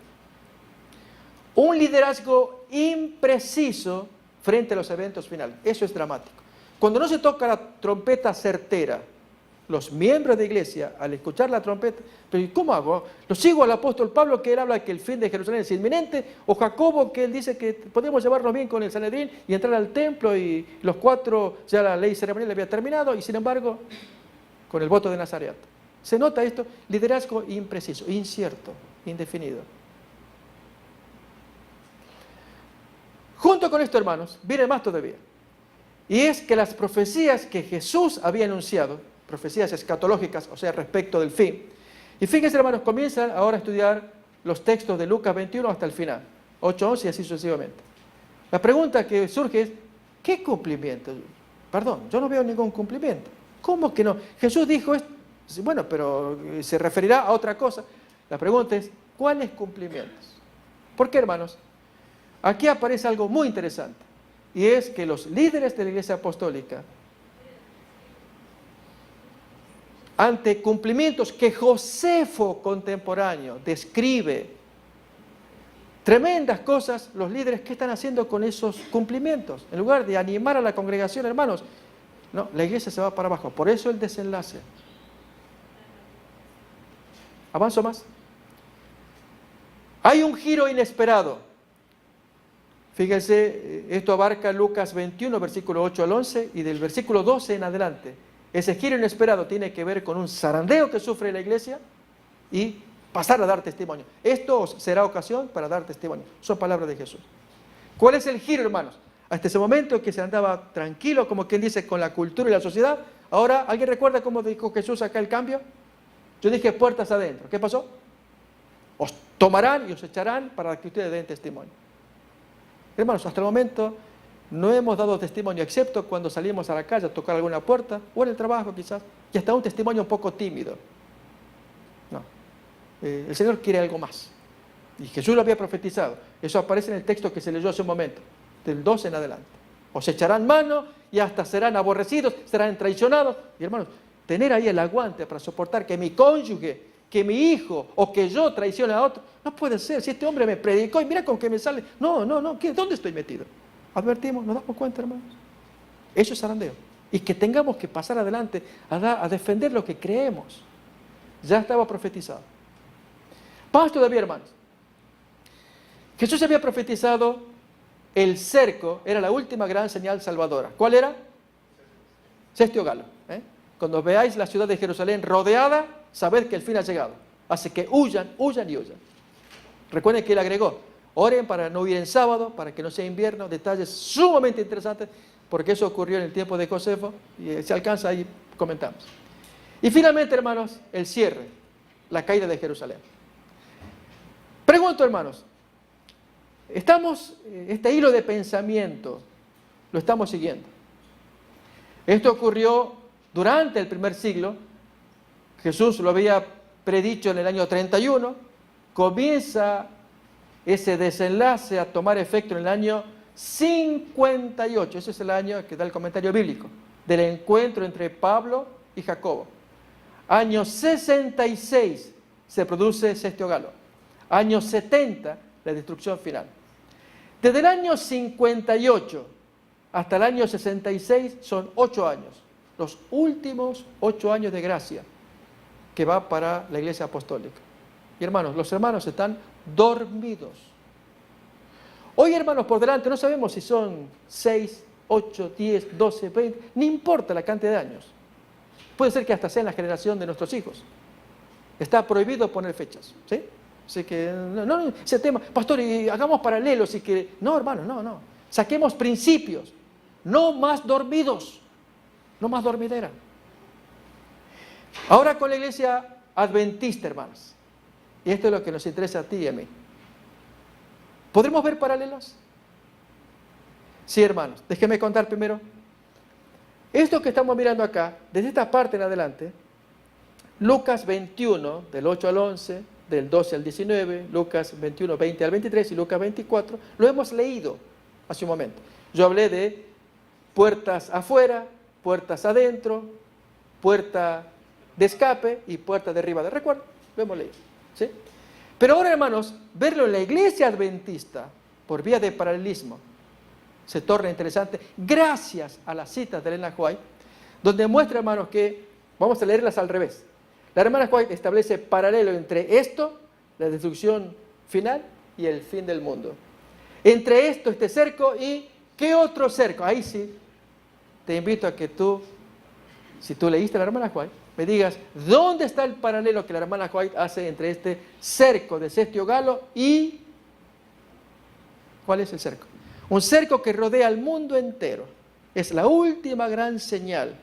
Un liderazgo impreciso frente a los eventos finales. Eso es dramático. Cuando no se toca la trompeta certera, los miembros de la iglesia, al escuchar la trompeta, pero ¿cómo hago? ¿Lo sigo al apóstol Pablo, que él habla que el fin de Jerusalén es inminente? ¿O Jacobo, que él dice que podemos llevarnos bien con el Sanedrín y entrar al templo y los 4, ya la ley ceremonial había terminado, y sin embargo, con el voto de Nazaret? ¿Se nota esto? Liderazgo impreciso, incierto, indefinido. Junto con esto, hermanos, viene más todavía. Y es que las profecías que Jesús había anunciado, profecías escatológicas, o sea, respecto del fin. Y fíjense, hermanos, comienzan ahora a estudiar los textos de Lucas 21 hasta el final, 8, 11 y así sucesivamente. La pregunta que surge es, ¿qué cumplimiento? Perdón, yo no veo ningún cumplimiento. ¿Cómo que no? Jesús dijo esto. Bueno, pero se referirá a otra cosa. La pregunta es, ¿cuáles cumplimientos? ¿Por qué, hermanos? Aquí aparece algo muy interesante, y es que los líderes de la iglesia apostólica, ante cumplimientos que Josefo contemporáneo describe tremendas cosas los líderes. ¿Qué están haciendo con esos cumplimientos? En lugar de animar a la congregación, hermanos, no, la iglesia se va para abajo. Por eso el desenlace. Avanzo más. Hay un giro inesperado. Fíjense, esto abarca Lucas 21, versículo 8 al 11, y del versículo 12 en adelante. Ese giro inesperado tiene que ver con un zarandeo que sufre la iglesia y pasar a dar testimonio. Esto será ocasión para dar testimonio. Son palabras de Jesús. ¿Cuál es el giro, hermanos? Hasta ese momento que se andaba tranquilo, como quien dice, con la cultura y la sociedad. Ahora, ¿alguien recuerda cómo dijo Jesús acá el cambio? Yo dije puertas adentro. ¿Qué pasó? Os tomarán y os echarán para que ustedes den testimonio. Hermanos, hasta el momento no hemos dado testimonio, excepto cuando salimos a la calle a tocar alguna puerta, o en el trabajo quizás, y hasta un testimonio un poco tímido. No. El Señor quiere algo más. Y Jesús lo había profetizado. Eso aparece en el texto que se leyó hace un momento, del 12 en adelante. Os echarán mano y hasta serán aborrecidos, serán traicionados. Y hermanos, tener ahí el aguante para soportar que mi cónyuge, que mi hijo o que yo traicione a otro, no puede ser. Si este hombre me predicó y mira con qué me sale. No, ¿dónde estoy metido? Advertimos, nos damos cuenta, hermanos. Eso es zarandeo. Y que tengamos que pasar adelante a defender lo que creemos. Ya estaba profetizado. Vamos todavía, hermanos. Jesús había profetizado el cerco, era la última gran señal salvadora. ¿Cuál era? Sexto galo. Cuando veáis la ciudad de Jerusalén rodeada, sabed que el fin ha llegado. Así que huyan y huyan. Recuerden que él agregó, oren para no huir en sábado, para que no sea invierno, detalles sumamente interesantes, porque eso ocurrió en el tiempo de Josefo, y se alcanza ahí, comentamos. Y finalmente, hermanos, el cierre, la caída de Jerusalén. Pregunto, hermanos, este hilo de pensamiento, lo estamos siguiendo. Esto ocurrió durante el primer siglo. Jesús lo había predicho en el año 31, comienza ese desenlace a tomar efecto en el año 58, ese es el año que da el comentario bíblico, del encuentro entre Pablo y Jacobo. Año 66 se produce sexto galo, año 70 la destrucción final. Desde el año 58 hasta el año 66 son 8 años, los últimos 8 años de gracia que va para la iglesia apostólica. Y hermanos, los hermanos están dormidos. Hoy, hermanos, por delante no sabemos si son 6, 8, 10, 12, 20, ni importa la cantidad de años. Puede ser que hasta sea en la generación de nuestros hijos. Está prohibido poner fechas, ¿sí? Así que, no, ese tema, pastor, y hagamos paralelos y que... No, hermanos, no. Saquemos principios. No más dormidos. No más dormidera. Ahora con la iglesia adventista, hermanos. Y esto es lo que nos interesa a ti y a mí. ¿Podremos ver paralelos? Sí, hermanos. Déjenme contar primero. Esto que estamos mirando acá, desde esta parte en adelante, Lucas 21, del 8 al 11, del 12 al 19, Lucas 21, 20 al 23 y Lucas 24, lo hemos leído hace un momento. Yo hablé de puertas afuera, puertas adentro, puerta de escape y puerta derribada. ¿Recuerdan? Lo hemos leído, ¿sí? Pero ahora, hermanos, verlo en la iglesia adventista, por vía de paralelismo, se torna interesante, gracias a las citas de Elena White, donde muestra, hermanos, que, vamos a leerlas al revés. La hermana White establece paralelo entre esto, la destrucción final, y el fin del mundo. Entre esto, este cerco, y ¿qué otro cerco? Ahí sí, te invito a que tú, si tú leíste a la hermana White, me digas, ¿dónde está el paralelo que la hermana White hace entre este cerco de sexto galo y... ¿Cuál es el cerco? Un cerco que rodea al mundo entero. Es la última gran señal.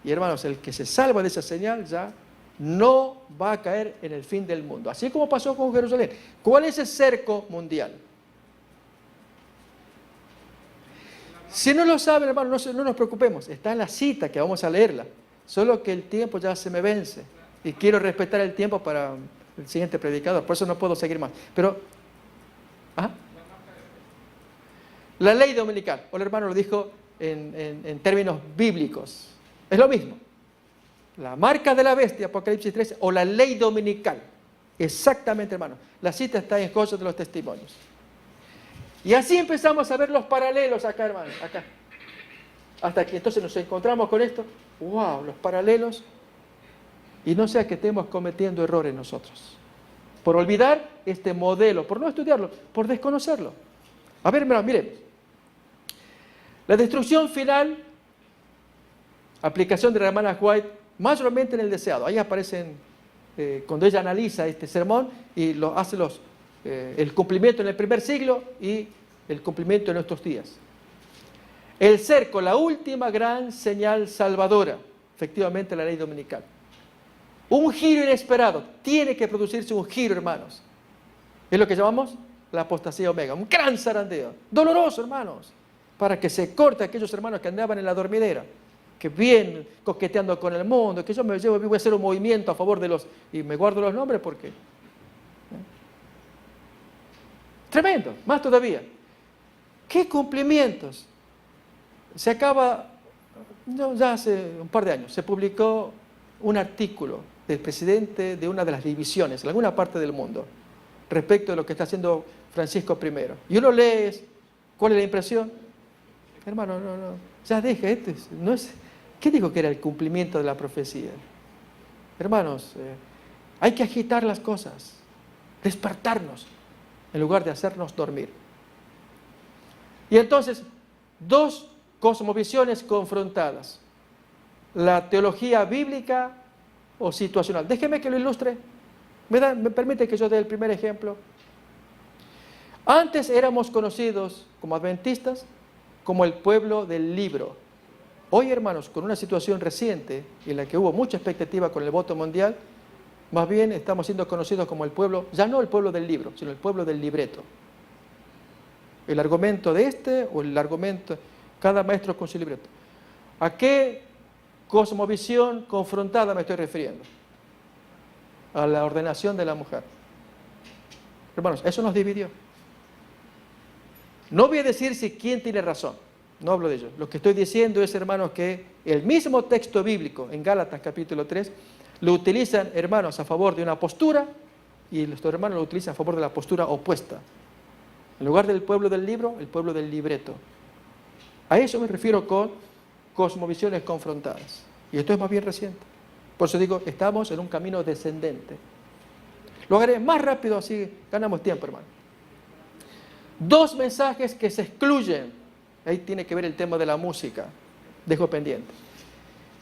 Y hermanos, el que se salva de esa señal ya no va a caer en el fin del mundo. Así como pasó con Jerusalén. ¿Cuál es el cerco mundial? Si no lo saben, hermanos, no nos preocupemos. Está en la cita que vamos a leerla. Solo que el tiempo ya se me vence. Y quiero respetar el tiempo para el siguiente predicador. Por eso no puedo seguir más. Pero, la ley dominical. O el hermano lo dijo en términos bíblicos. Es lo mismo. La marca de la bestia, Apocalipsis 13, o la ley dominical. Exactamente, hermano. La cita está en Hechos de los Testimonios. Y así empezamos a ver los paralelos acá, hermano, acá. Hasta que entonces nos encontramos con esto. ¡Wow! Los paralelos. Y no sea que estemos cometiendo errores nosotros. Por olvidar este modelo, por no estudiarlo, por desconocerlo. A ver, hermano, miren. La destrucción final, aplicación de la hermana White, mayormente en el deseado. Ahí aparecen, cuando ella analiza este sermón y hace el cumplimiento en el primer siglo y el cumplimiento en nuestros días. El cerco, la última gran señal salvadora, efectivamente la ley dominical. Un giro inesperado, tiene que producirse un giro, hermanos. Es lo que llamamos la apostasía omega, un gran zarandeo, doloroso, hermanos, para que se corte a aquellos hermanos que andaban en la dormidera, que vienen coqueteando con el mundo, que yo voy a hacer un movimiento a favor de los, y me guardo los nombres porque... Tremendo, más todavía. ¿Qué cumplimientos? Se acaba, ya hace un par de años, se publicó un artículo del presidente de una de las divisiones en alguna parte del mundo respecto de lo que está haciendo Francisco I. Y uno lee, ¿cuál es la impresión? Hermano, no, ya deja, ¿qué dijo que era el cumplimiento de la profecía? Hermanos, hay que agitar las cosas, despertarnos, en lugar de hacernos dormir. Y entonces, dos cosmovisiones confrontadas. La teología bíblica o situacional. Déjeme que lo ilustre. ¿Me permite que yo dé el primer ejemplo? Antes éramos conocidos como adventistas, como el pueblo del libro. Hoy, hermanos, con una situación reciente en la que hubo mucha expectativa con el voto mundial, más bien estamos siendo conocidos como el pueblo, ya no el pueblo del libro, sino el pueblo del libreto. El argumento de o el argumento, cada maestro con su libreto. ¿A qué cosmovisión confrontada me estoy refiriendo? A la ordenación de la mujer. Hermanos, eso nos dividió. No voy a decir si quién tiene razón, no hablo de ello. Lo que estoy diciendo es, hermanos, que el mismo texto bíblico en Gálatas capítulo 3 lo utilizan, hermanos, a favor de una postura y los hermanos lo utilizan a favor de la postura opuesta. En lugar del pueblo del libro, el pueblo del libreto. A eso me refiero con cosmovisiones confrontadas. Y esto es más bien reciente. Por eso digo, estamos en un camino descendente. Lo haré más rápido, así ganamos tiempo, hermano. Dos mensajes que se excluyen. Ahí tiene que ver el tema de la música. Dejo pendiente.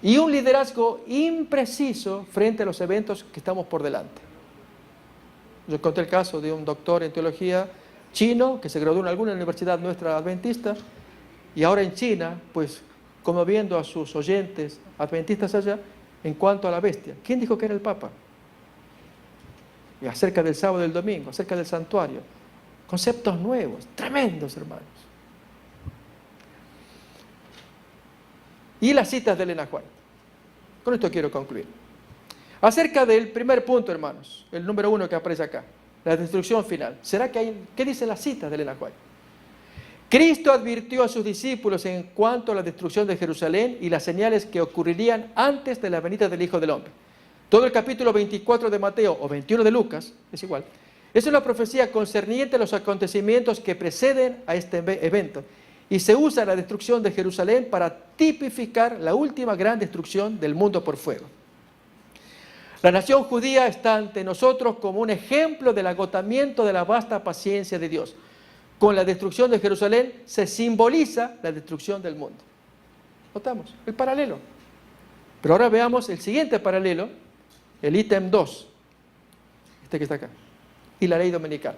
Y un liderazgo impreciso frente a los eventos que estamos por delante. Yo conté el caso de un doctor en teología chino que se graduó en alguna universidad nuestra adventista y ahora en China, pues conmoviendo a sus oyentes adventistas allá en cuanto a la bestia. ¿Quién dijo que era el Papa? Y acerca del sábado y del domingo, acerca del santuario. Conceptos nuevos, tremendos, hermanos. Y las citas de Elena White. Con esto quiero concluir. Acerca del primer punto, hermanos, el número 1 que aparece acá, la destrucción final. ¿Qué dice la cita de Elena White? Cristo advirtió a sus discípulos en cuanto a la destrucción de Jerusalén y las señales que ocurrirían antes de la venida del Hijo del Hombre. Todo el capítulo 24 de Mateo o 21 de Lucas, es igual, es una profecía concerniente a los acontecimientos que preceden a este evento. Y se usa la destrucción de Jerusalén para tipificar la última gran destrucción del mundo por fuego. La nación judía está ante nosotros como un ejemplo del agotamiento de la vasta paciencia de Dios. Con la destrucción de Jerusalén se simboliza la destrucción del mundo. Notamos el paralelo. Pero ahora veamos el siguiente paralelo, el ítem 2, este que está acá, y la ley dominical.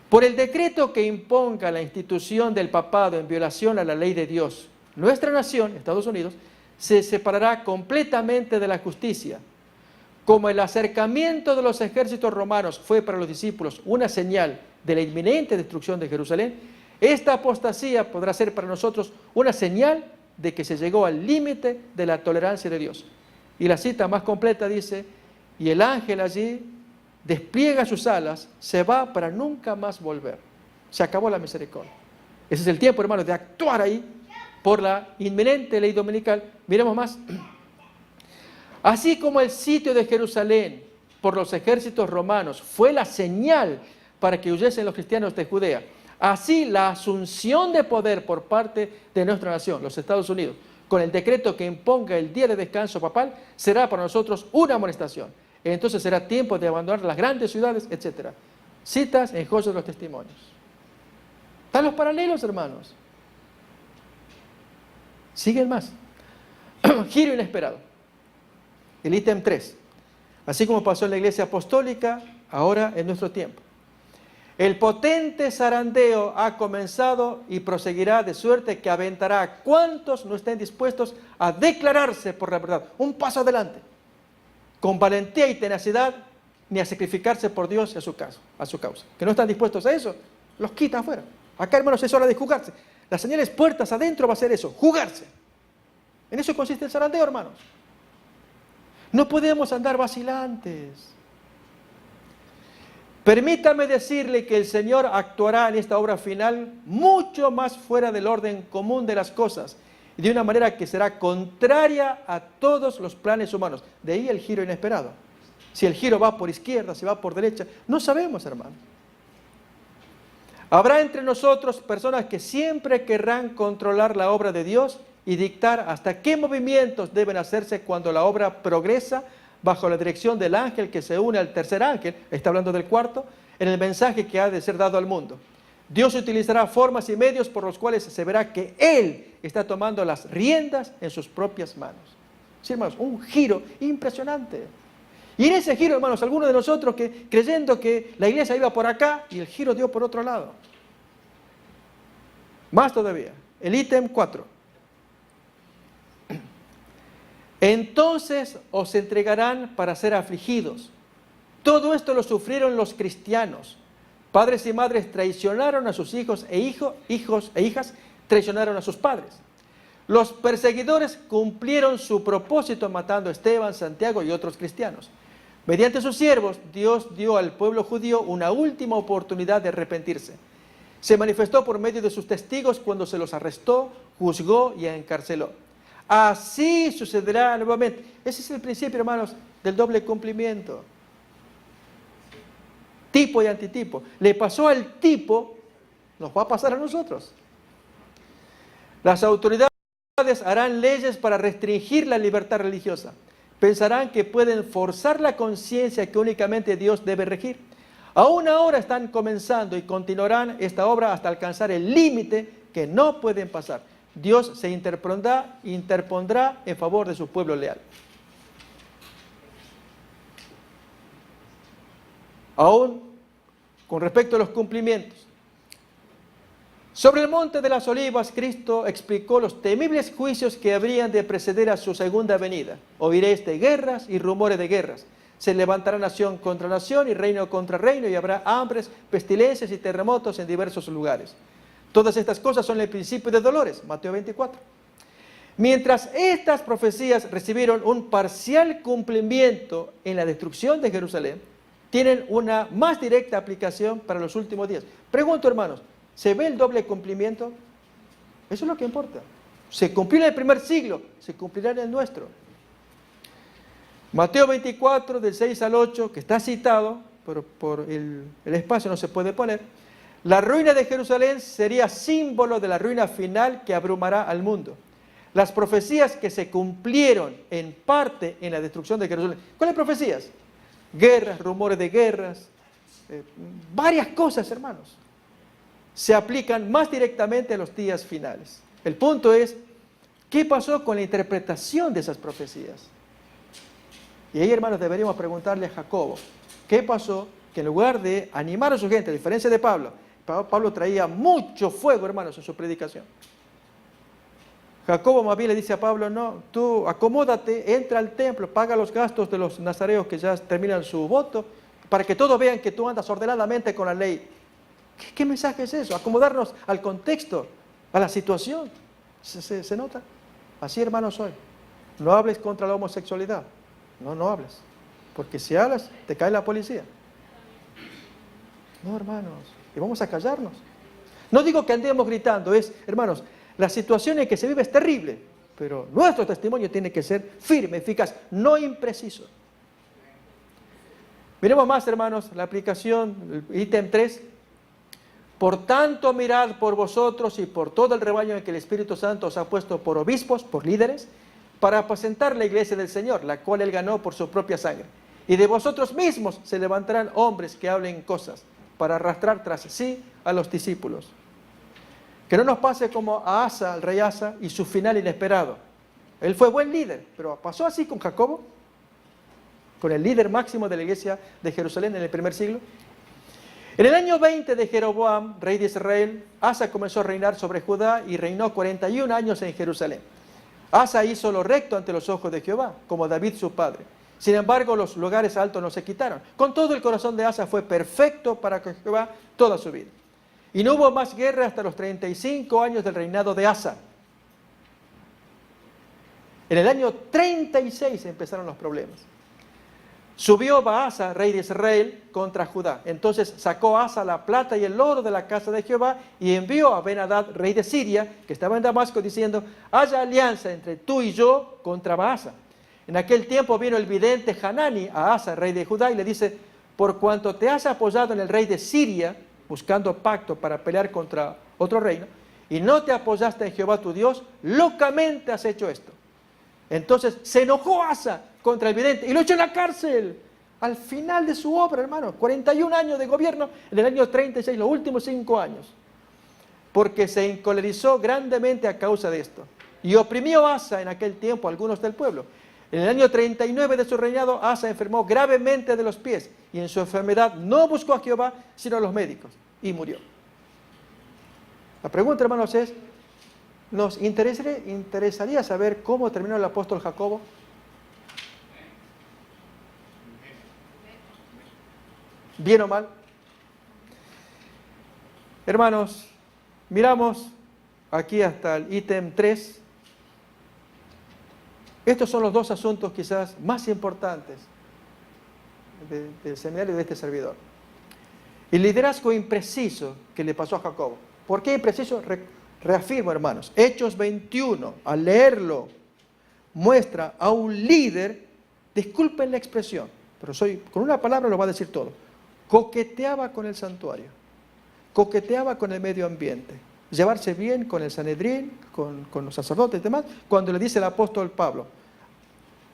Por el decreto que imponga la institución del papado en violación a la ley de Dios, nuestra nación, Estados Unidos, se separará completamente de la justicia. Como el acercamiento de los ejércitos romanos fue para los discípulos una señal de la inminente destrucción de Jerusalén, esta apostasía podrá ser para nosotros una señal de que se llegó al límite de la tolerancia de Dios. Y la cita más completa dice, y el ángel allí despliega sus alas, se va para nunca más volver. Se acabó la misericordia. Ese es el tiempo, hermanos, de actuar ahí por la inminente ley dominical. Miremos más. Así como el sitio de Jerusalén por los ejércitos romanos fue la señal para que huyesen los cristianos de Judea, así la asunción de poder por parte de nuestra nación, los Estados Unidos, con el decreto que imponga el día de descanso papal, será para nosotros una amonestación. Entonces será tiempo de abandonar las grandes ciudades, etc. Citas en Josué de los Testimonios. Están los paralelos, hermanos. Siguen más. Giro inesperado. El ítem 3. Así como pasó en la iglesia apostólica, ahora en nuestro tiempo. El potente zarandeo ha comenzado y proseguirá de suerte que aventará a cuantos no estén dispuestos a declararse por la verdad. Un paso adelante. Con valentía y tenacidad, ni a sacrificarse por Dios y a su causa. Que no están dispuestos a eso, los quita afuera. Acá, hermanos, es hora de jugarse. Las señales puertas adentro va a ser eso, jugarse. En eso consiste el zarandeo, hermanos. No podemos andar vacilantes. Permítame decirle que el Señor actuará en esta obra final mucho más fuera del orden común de las cosas y de una manera que será contraria a todos los planes humanos. De ahí el giro inesperado. Si el giro va por izquierda, si va por derecha, no sabemos, hermano. Habrá entre nosotros personas que siempre querrán controlar la obra de Dios y dictar hasta qué movimientos deben hacerse cuando la obra progresa bajo la dirección del ángel que se une al tercer ángel, está hablando del cuarto, en el mensaje que ha de ser dado al mundo. Dios utilizará formas y medios por los cuales se verá que Él está tomando las riendas en sus propias manos. Sí, hermanos, un giro impresionante. Y en ese giro, hermanos, algunos de nosotros que creyendo que la iglesia iba por acá y el giro dio por otro lado. Más todavía, el ítem 4. Entonces os entregarán para ser afligidos. Todo esto lo sufrieron los cristianos. Padres y madres traicionaron a sus hijos e hijas traicionaron a sus padres. Los perseguidores cumplieron su propósito matando a Esteban, Santiago y otros cristianos. Mediante sus siervos, Dios dio al pueblo judío una última oportunidad de arrepentirse. Se manifestó por medio de sus testigos cuando se los arrestó, juzgó y encarceló. Así sucederá nuevamente. Ese es el principio, hermanos, del doble cumplimiento. Tipo y antitipo. Le pasó al tipo, nos va a pasar a nosotros. Las autoridades harán leyes para restringir la libertad religiosa. Pensarán que pueden forzar la conciencia que únicamente Dios debe regir. Aún ahora están comenzando y continuarán esta obra hasta alcanzar el límite que no pueden pasar. Dios se interpondrá en favor de su pueblo leal. Aún con respecto a los cumplimientos. Sobre el monte de las olivas, Cristo explicó los temibles juicios que habrían de preceder a su segunda venida. Oiréis de guerras y rumores de guerras. Se levantará nación contra nación y reino contra reino y habrá hambres, pestilencias y terremotos en diversos lugares. Todas estas cosas son el principio de dolores, Mateo 24. Mientras estas profecías recibieron un parcial cumplimiento en la destrucción de Jerusalén, tienen una más directa aplicación para los últimos días. Pregunto, hermanos, ¿se ve el doble cumplimiento? Eso es lo que importa. Se cumplió en el primer siglo, se cumplirá en el nuestro. Mateo 24, del 6 al 8, que está citado, pero por el espacio no se puede poner. La ruina de Jerusalén sería símbolo de la ruina final que abrumará al mundo. Las profecías que se cumplieron en parte en la destrucción de Jerusalén. ¿Cuáles profecías? Guerras, rumores de guerras, varias cosas, hermanos. Se aplican más directamente a los días finales. El punto es, ¿qué pasó con la interpretación de esas profecías? Y ahí, hermanos, deberíamos preguntarle a Jacobo, ¿qué pasó? Que en lugar de animar a su gente, a diferencia de Pablo traía mucho fuego, hermanos, en su predicación. Jacobo más bien le dice a Pablo, no, tú acomódate, entra al templo, paga los gastos de los nazareos que ya terminan su voto, para que todos vean que tú andas ordenadamente con la ley. ¿Qué mensaje es eso? Acomodarnos al contexto, a la situación. ¿Se nota? Así, hermanos, soy. No hables contra la homosexualidad. No hables. Porque si hablas, te cae la policía. No, hermanos. Y vamos a callarnos. No digo que andemos gritando, hermanos, la situación en que se vive es terrible, pero nuestro testimonio tiene que ser firme, eficaz, no impreciso. Miremos más, hermanos, la aplicación, el ítem 3. Por tanto, mirad por vosotros y por todo el rebaño en que el Espíritu Santo os ha puesto por obispos, por líderes, para apacentar la iglesia del Señor, la cual Él ganó por su propia sangre. Y de vosotros mismos se levantarán hombres que hablen cosas, para arrastrar tras sí a los discípulos. Que no nos pase como a Asa, al rey Asa, y su final inesperado. Él fue buen líder, pero pasó así con Jacobo, con el líder máximo de la iglesia de Jerusalén en el primer siglo. En el año 20 de Jeroboam, rey de Israel, Asa comenzó a reinar sobre Judá y reinó 41 años en Jerusalén. Asa hizo lo recto ante los ojos de Jehová, como David su padre. Sin embargo, los lugares altos no se quitaron. Con todo, el corazón de Asa fue perfecto para Jehová toda su vida. Y no hubo más guerra hasta los 35 años del reinado de Asa. En el año 36 empezaron los problemas. Subió Baasa, rey de Israel, contra Judá. Entonces sacó Asa la plata y el oro de la casa de Jehová y envió a Ben-Hadad, rey de Siria, que estaba en Damasco, diciendo: haya alianza entre tú y yo contra Baasa. En aquel tiempo vino el vidente Hanani a Asa, rey de Judá, y le dice: por cuanto te has apoyado en el rey de Siria, buscando pacto para pelear contra otro reino, y no te apoyaste en Jehová tu Dios, locamente has hecho esto. Entonces se enojó Asa contra el vidente y lo echó en la cárcel. Al final de su obra, hermano, 41 años de gobierno, en el año 36, los últimos 5 años, porque se encolerizó grandemente a causa de esto. Y oprimió Asa en aquel tiempo a algunos del pueblo. En el año 39 de su reinado, Asa enfermó gravemente de los pies, y en su enfermedad no buscó a Jehová, sino a los médicos, y murió. La pregunta, hermanos, es: ¿nos interesaría saber cómo terminó el apóstol Jacobo? ¿Bien o mal? Hermanos, miramos aquí hasta el ítem 3. Estos son los dos asuntos quizás más importantes del seminario de este servidor. El liderazgo impreciso que le pasó a Jacobo. ¿Por qué impreciso? Reafirmo, hermanos, Hechos 21, al leerlo, muestra a un líder, disculpen la expresión, pero con una palabra lo va a decir todo: coqueteaba con el santuario, coqueteaba con el medio ambiente, llevarse bien con el Sanedrín, con los sacerdotes y demás, cuando le dice el apóstol Pablo: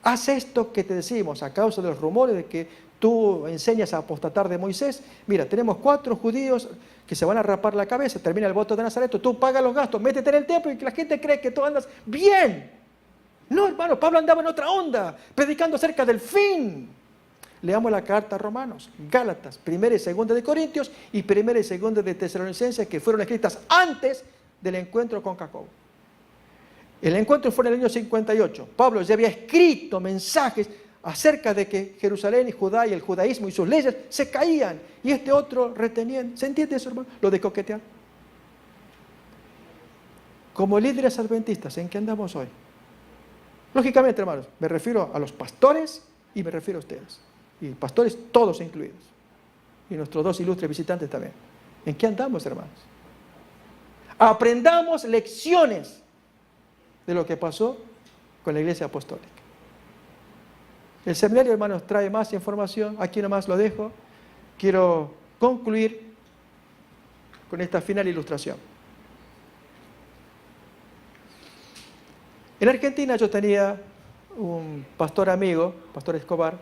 haz esto que te decimos a causa de los rumores de que tú enseñas a apostatar de Moisés. Mira, tenemos 4 judíos que se van a rapar la cabeza, termina el voto de Nazaret, tú pagas los gastos, métete en el templo y que la gente cree que tú andas bien. No, hermano, Pablo andaba en otra onda, predicando acerca del fin. Leamos la carta a Romanos, Gálatas, 1 y 2 de Corintios y 1 y 2 de Tesalonicenses, que fueron escritas antes del encuentro con Jacobo. El encuentro fue en el año 58. Pablo ya había escrito mensajes acerca de que Jerusalén y Judá y el judaísmo y sus leyes se caían, y este otro retenían. ¿Se entiende eso, hermano? Lo de coquetear. Como líderes adventistas, ¿en qué andamos hoy? Lógicamente, hermanos, me refiero a los pastores y me refiero a ustedes. Y pastores todos incluidos. Y nuestros 2 ilustres visitantes también. ¿En qué andamos, hermanos? Aprendamos lecciones de lo que pasó con la iglesia apostólica. El seminario, hermanos, trae más información. Aquí nomás lo dejo. Quiero concluir con esta final ilustración. En Argentina yo tenía un pastor amigo, Pastor Escobar,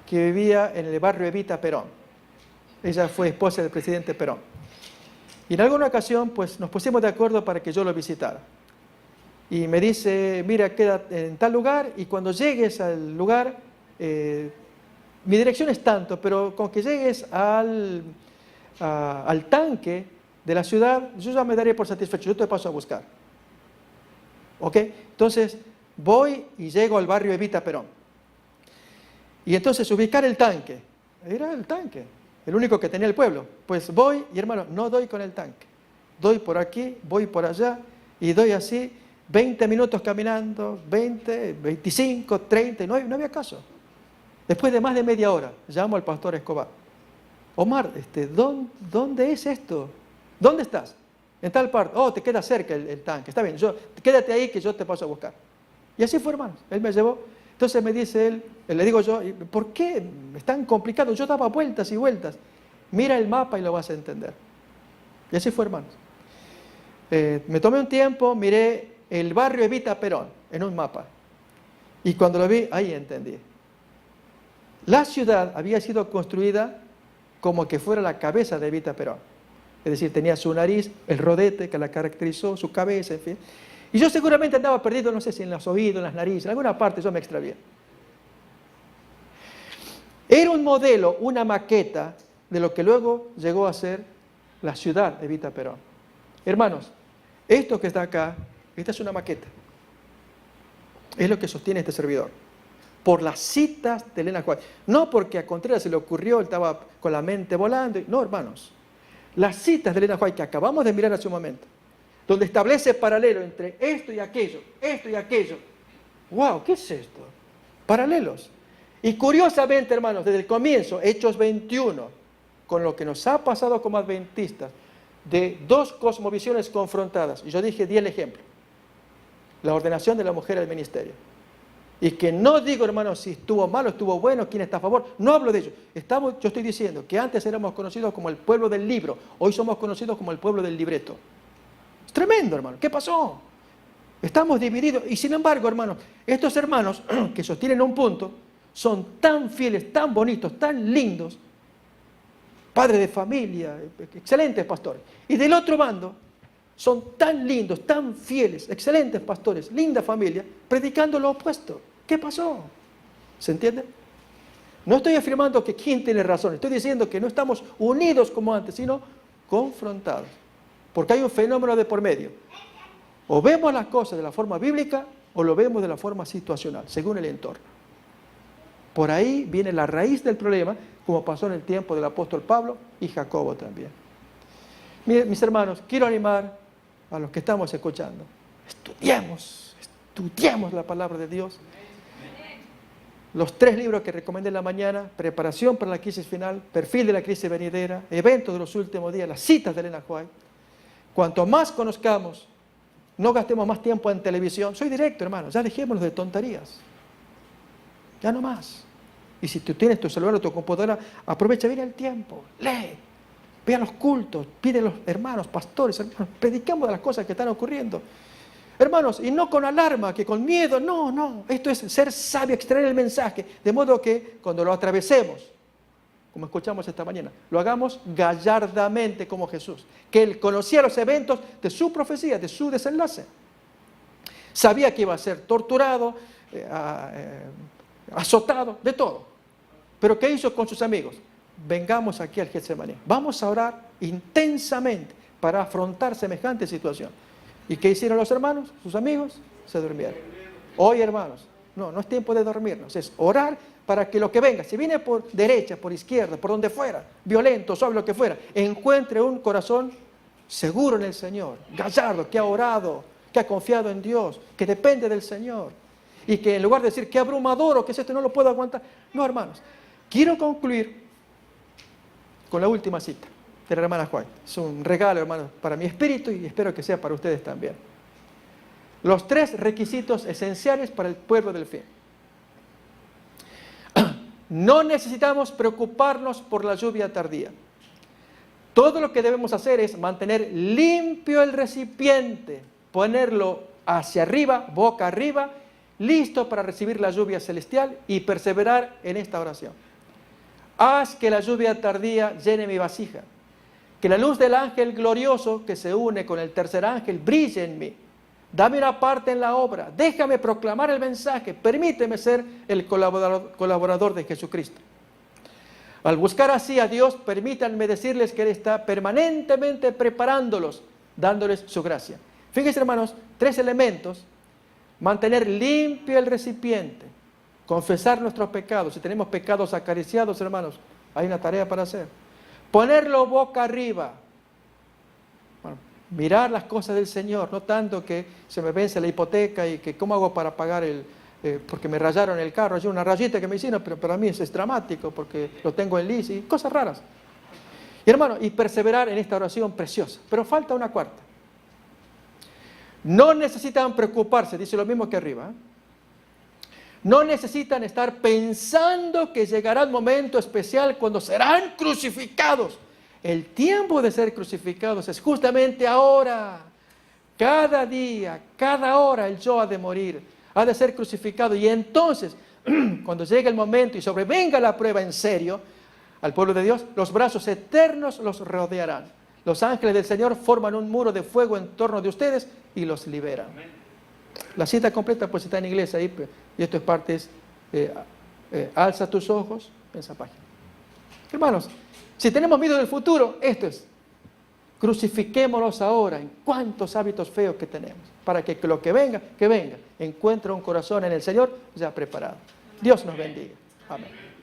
que vivía en el barrio Evita Perón. Ella fue esposa del presidente Perón. Y en alguna ocasión, pues, nos pusimos de acuerdo para que yo lo visitara. Y me dice: mira, queda en tal lugar, y cuando llegues al lugar, mi dirección es tanto, pero con que llegues al tanque de la ciudad, yo ya me daré por satisfecho, yo te paso a buscar. ¿Ok? Entonces, voy y llego al barrio Evita Perón. Y entonces ubicar el tanque, era el tanque, el único que tenía el pueblo. Pues voy y, hermano, no doy con el tanque. Doy por aquí, voy por allá, y doy así 20 minutos caminando, 20, 25, 30, y no había caso. Después de más de media hora, llamo al pastor Escobar. Omar, ¿dónde es esto? ¿Dónde estás? En tal parte. Oh, te queda cerca el tanque. Está bien, quédate ahí que yo te paso a buscar. Y así fue, hermanos. Él me llevó. Entonces me dice él, le digo yo, ¿por qué es tan complicado? Yo daba vueltas y vueltas. Mira el mapa y lo vas a entender. Y así fue, hermanos. Me tomé un tiempo, miré el barrio Evita Perón en un mapa. Y cuando lo vi, ahí entendí. La ciudad había sido construida como que fuera la cabeza de Evita Perón. Es decir, tenía su nariz, el rodete que la caracterizó, su cabeza, en fin. Y yo seguramente andaba perdido, no sé si en los oídos, en las narices, en alguna parte yo me extravié. Era un modelo, una maqueta de lo que luego llegó a ser la ciudad Evita Perón. Hermanos, esto que está acá, esta es una maqueta. Es lo que sostiene este servidor. Por las citas de Elena White. No porque a Contreras se le ocurrió, él estaba con la mente volando. No, hermanos. Las citas de Elena White que acabamos de mirar hace un momento, donde establece paralelo entre esto y aquello, esto y aquello. ¡Wow! ¿Qué es esto? Paralelos. Y curiosamente, hermanos, desde el comienzo, Hechos 21, con lo que nos ha pasado como adventistas, de dos cosmovisiones confrontadas. Y yo dije, di el ejemplo. La ordenación de la mujer al ministerio. Y que no digo, hermanos, si estuvo malo, estuvo bueno, quién está a favor. No hablo de ello. Yo estoy diciendo que antes éramos conocidos como el pueblo del libro. Hoy somos conocidos como el pueblo del libreto. Es tremendo, hermano. ¿Qué pasó? Estamos divididos. Y sin embargo, hermanos, estos hermanos que sostienen un punto son tan fieles, tan bonitos, tan lindos. Padres de familia, excelentes pastores. Y del otro bando son tan lindos, tan fieles, excelentes pastores, linda familia, predicando lo opuesto. ¿Qué pasó? ¿Se entiende? No estoy afirmando que quién tiene razón, estoy diciendo que no estamos unidos como antes, sino confrontados. Porque hay un fenómeno de por medio. O vemos las cosas de la forma bíblica o lo vemos de la forma situacional, según el entorno. Por ahí viene la raíz del problema, como pasó en el tiempo del apóstol Pablo y Jacobo también. Mis hermanos, quiero animar a los que estamos escuchando. Estudiemos la palabra de Dios. Los 3 libros que recomendé en la mañana: Preparación para la crisis final, Perfil de la crisis venidera, Eventos de los últimos días, las citas de Elena White. Cuanto más conozcamos, no gastemos más tiempo en televisión. Soy directo, hermano, ya dejémonos de tonterías. Ya no más. Y si tú tienes tu celular o tu computadora, aprovecha bien el tiempo. Lee. Ve a los cultos, pide a los hermanos, pastores, hermanos, predicamos de las cosas que están ocurriendo. Hermanos, y no con alarma, que con miedo, no. Esto es ser sabio, extraer el mensaje, de modo que cuando lo atravesemos, como escuchamos esta mañana, lo hagamos gallardamente como Jesús, que él conocía los eventos de su profecía, de su desenlace. Sabía que iba a ser torturado, azotado, de todo. Pero ¿qué hizo con sus amigos? Vengamos aquí al Getsemaní. Vamos a orar intensamente para afrontar semejante situación. ¿Y qué hicieron los hermanos? Sus amigos se durmieron. Hoy, hermanos, no es tiempo de dormirnos, es orar para que lo que venga, si viene por derecha, por izquierda, por donde fuera, violento, suave, lo que fuera, encuentre un corazón seguro en el Señor, gallardo, que ha orado, que ha confiado en Dios, que depende del Señor. Y que en lugar de decir, qué abrumador o qué es esto, no lo puedo aguantar. No, hermanos, quiero concluir con la última cita de la hermana White. Es un regalo, hermanos, para mi espíritu y espero que sea para ustedes también. Los 3 requisitos esenciales para el pueblo del fin. No necesitamos preocuparnos por la lluvia tardía. Todo lo que debemos hacer es mantener limpio el recipiente, ponerlo hacia arriba, boca arriba, listo para recibir la lluvia celestial y perseverar en esta oración. Haz que la lluvia tardía llene mi vasija, que la luz del ángel glorioso que se une con el tercer ángel brille en mí. Dame una parte en la obra, déjame proclamar el mensaje, permíteme ser el colaborador de Jesucristo. Al buscar así a Dios, permítanme decirles que Él está permanentemente preparándolos, dándoles su gracia. Fíjense, hermanos, 3 elementos: mantener limpio el recipiente, confesar nuestros pecados. Si tenemos pecados acariciados, hermanos, hay una tarea para hacer. Ponerlo boca arriba. Bueno, mirar las cosas del Señor, no tanto que se me vence la hipoteca y que cómo hago para pagar porque me rayaron el carro, hay una rayita que me hicieron, pero para mí es dramático porque lo tengo en lease y cosas raras. Y hermano, y perseverar en esta oración preciosa. Pero falta una cuarta. No necesitan preocuparse, dice lo mismo que arriba, No necesitan estar pensando que llegará un momento especial cuando serán crucificados. El tiempo de ser crucificados es justamente ahora. Cada día, cada hora el yo ha de morir, ha de ser crucificado. Y entonces, cuando llegue el momento y sobrevenga la prueba en serio, al pueblo de Dios, los brazos eternos los rodearán. Los ángeles del Señor forman un muro de fuego en torno de ustedes y los liberan. La cita completa pues está en inglés ahí, y esto es parte, alza tus ojos en esa página. Hermanos, si tenemos miedo del futuro, esto es, crucifiquémonos ahora en cuantos hábitos feos que tenemos, para que lo que venga, encuentre un corazón en el Señor ya preparado. Dios nos bendiga. Amén.